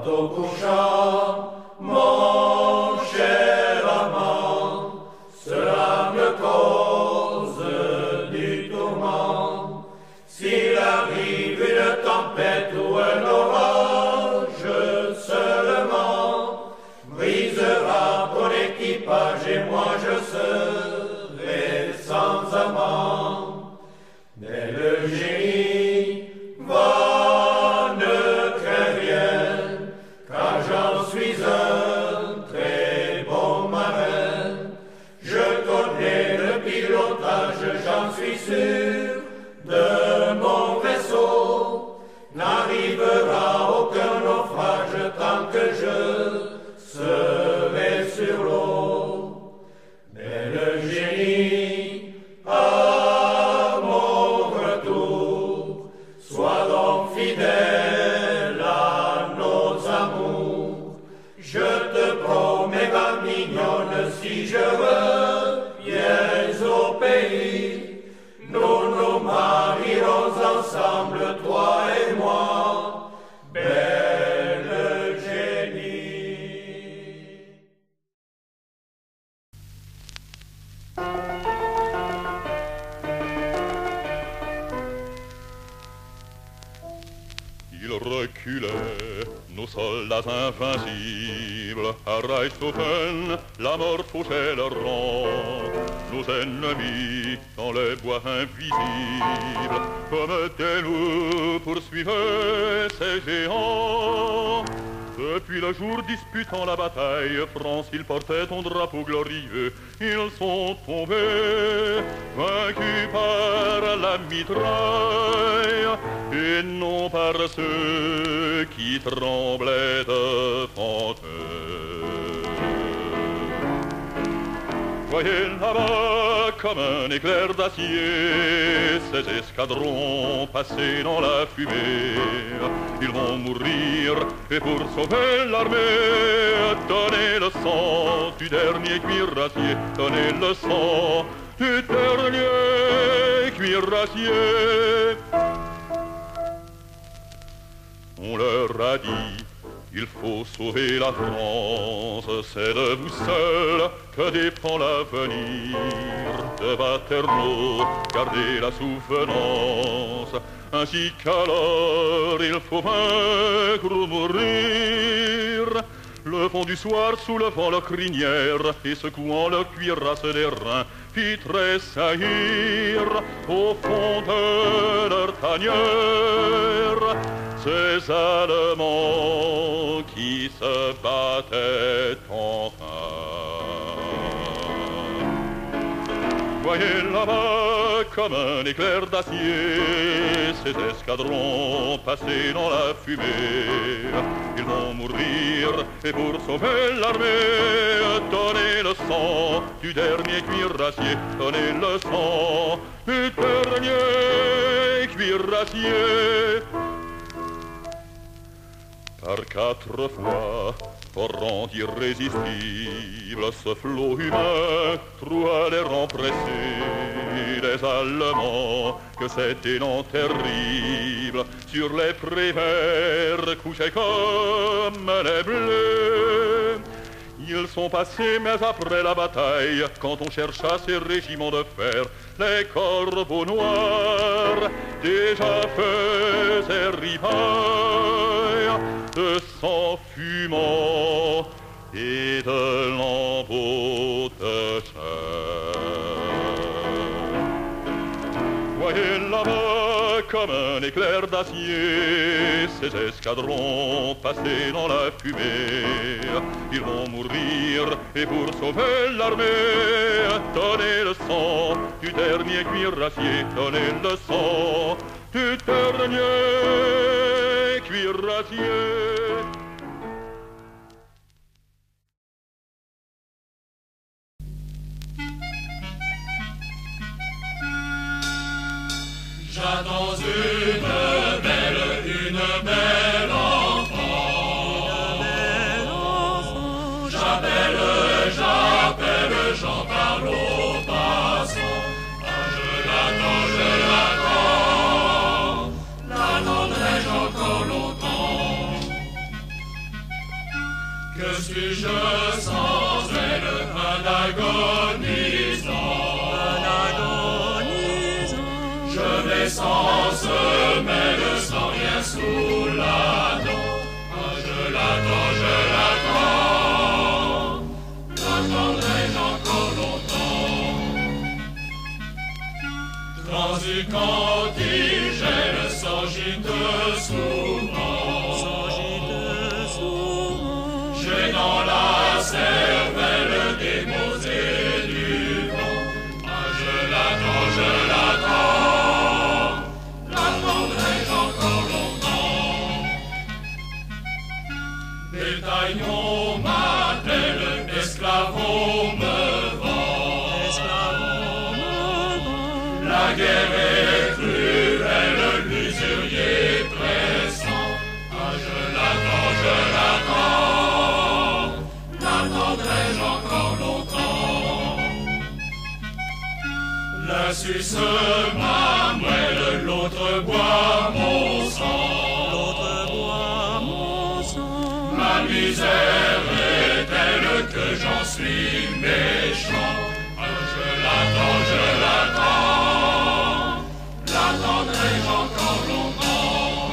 au couchant, mon cher amant, cela me cause du tourment. S'il arrive une tempête ou un orage seulement, brisera ton équipage et moi je serai sans amant. Mais le génie va, ne crains rien, car j'en suis un très bon marin. Je connais le pilotage, j'en suis sûr, de mon vaisseau. N'arrivera aucun naufrage tant que je serai sur l'eau. Mais le génie, à mon retour, sois donc fidèle à nos amours. Je te promets, ma mignonne, si je reviens au pays, nous nous marierons ensemble, toi et moi, belle génie. Ils reculaient, nos soldats invincibles, à Reichshofen, la mort fauchait leur rang. Nos ennemis, dans les bois invisibles, comme des loups poursuivaient ces géants. Depuis le jour disputant la bataille, France, ils portaient ton drapeau glorieux. Ils sont tombés, vaincus par la mitraille, et non par ceux qui tremblaient devant eux. Voyez là-bas comme un éclair d'acier ces escadrons passés dans la fumée. Ils vont mourir et pour sauver l'armée, donnez le sang du dernier cuirassier, donnez le sang du dernier cuirassier. On leur a dit, il faut sauver la France, c'est de vous seul que dépend l'avenir. De Waterloo, gardez la souvenance, ainsi qu'alors il faut vaincre ou mourir. Le vent du soir soulevant leur crinière et secouant leur cuirasse des reins fit tressaillir au fond de leur tanière ces Allemands qui se battaient enfin. Voyez là-bas comme un éclair d'acier ces escadrons passés dans la fumée. Ils vont mourir et pour sauver l'armée, donnez le sang du dernier cuirassier, donnez le sang du dernier cuirassier. Par 4 fois, torrent irrésistible, ce flot humain troua les rangs pressés des Allemands, que cet élan terrible sur les prés verts couchait comme les bleus. Ils sont passés, mais après la bataille, quand on chercha ces régiments de fer, les corbeaux noirs déjà faisaient ripaille de sang fumant et de lambeaux de chair. Voyez là-bas comme un éclair d'acier ces escadrons passés dans la fumée. Ils vont mourir et pour sauver l'armée, donnez le sang du dernier cuirassier, donnez le sang du dernier cuirassier. J'attends une belle enfant. J'appelle Jean par l'eau passant. Ah, je l'attends. L'attendrai-je encore longtemps? Que suis-je sans elle, un agonisant? Je vais sans semelle, sans rien sous la dent. Ah, je l'attends, l'attendrai-je encore longtemps? Transicantigène s'agite souvent. J'ai dans la cervelle des mots et du vent. Ah, je l'attends, l'attendrai-je encore longtemps? Bétaillons m'attelle, esclavons me vend. La guerre est cruelle, l'usurier pressant. Ah, je l'attends, l'attendrai-je encore longtemps? L'un suce ma moelle, l'autre boit mon sang. Ma misère est telle que j'en suis méchant. Ah, je l'attends, l'attendrai-je encore longtemps?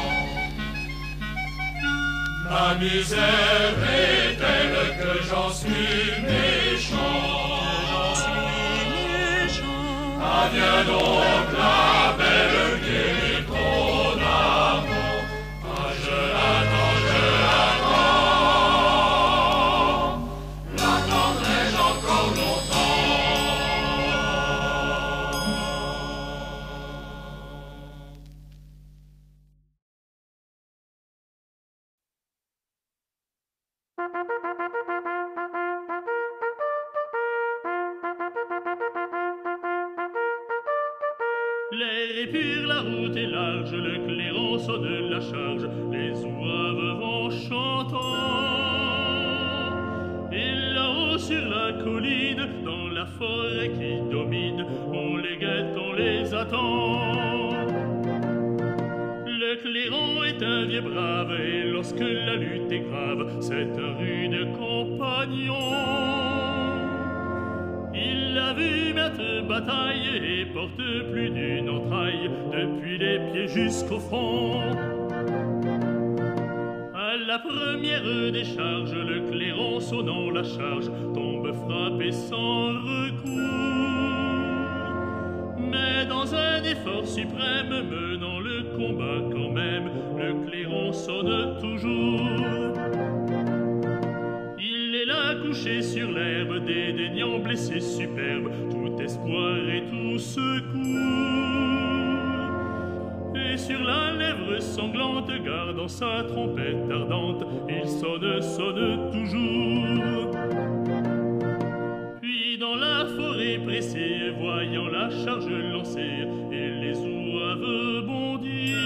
Ma misère est telle que j'en suis méchant. Ah, viens donc la belle guérir ton amant. Ah, je l'attends, l'attendrai-je encore longtemps? L'air est pur, la route est large, le clairon sonne la charge, les zouaves vont chantant. Et là-haut sur la colline, dans la forêt qui domine, on les guette, on les attend. Le clairon est un vieux brave, et lorsque la lutte est grave, c'est un rude compagnon. Il a vu mettre bataille et porte plus d'une entraille, depuis les pieds jusqu'au front. À la première décharge, le clairon sonnant la charge tombe frappé sans recours. Mais dans un effort suprême menant le combat quand même, le clairon sonne toujours. Il est là couché sur l'herbe, dédaignant blessé superbe, tout espoir et tout secours. Et sur la lèvre sanglante, gardant sa trompette ardente, il sonne toujours. Puis dans la forêt pressée, voyant la charge lancée, et les zouaves bondir,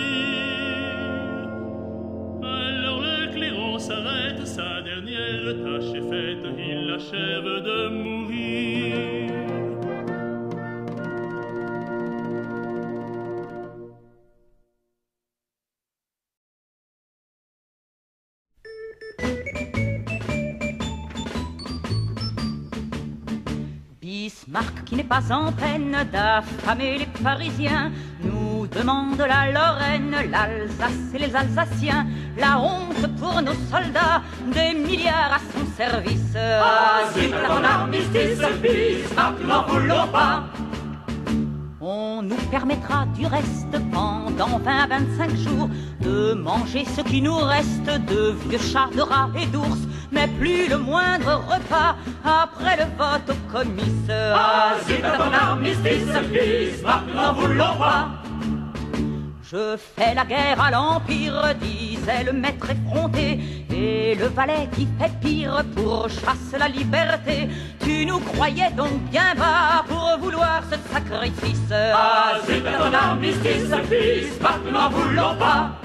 alors le clairon s'arrête, sa dernière tâche est faite, il achève de mourir. Bismarck, qui n'est pas en peine d'affamer les Parisiens, nous demande la Lorraine, l'Alsace et les Alsaciens. La honte pour nos soldats, des milliards à son service. Asile à ton armistice, Bismarck, n'en voulons pas. On nous permettra du reste pendant 20-25 jours de manger ce qui nous reste de vieux chats, de rats et d'ours, mais plus le moindre repas après le vote au comice. Asile à ton armistice, Bismarck, n'en voulons pas. Je fais la guerre à l'Empire, disait le maître effronté, et le valet qui fait pire pourchasse la liberté. Tu nous croyais donc bien bas pour vouloir ce sacrifice. Asile à ton armistice, Bismarck, n'en voulons pas.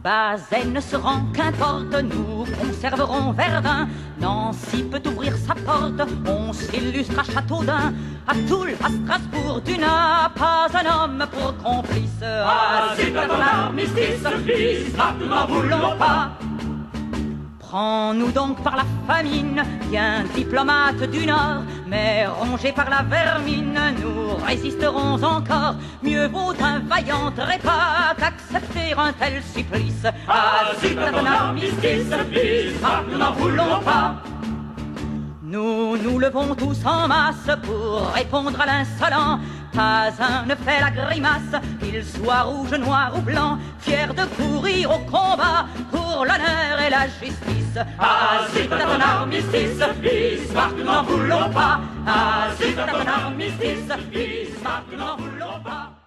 Bazaine ne se rend qu'importe, nous conserverons Verdun. Nancy peut ouvrir sa porte, on s'illustre à Châteaudun. À Toul, à Strasbourg, tu n'as pas un homme pour complice. Asile à ton armistice, Bismarck, n'en voulons pas. Prends-nous donc par la famine, bien diplomate du Nord, mais rongés par la vermine, nous résisterons encore. Mieux vaut un vaillant trépas qu'accepter un tel supplice. Ah zut, un armistice, Bismarck, nous n'en voulons pas. Nous nous levons tous en masse pour répondre à l'insolent. Pas un ne fait la grimace, qu'il soit rouge, noir ou blanc, fier de courir au combat pour l'honneur et la justice. Ah zut, un armistice, Bismarck, nous n'en voulons pas. Ah zut, un armistice, Bismarck, nous n'en voulons pas.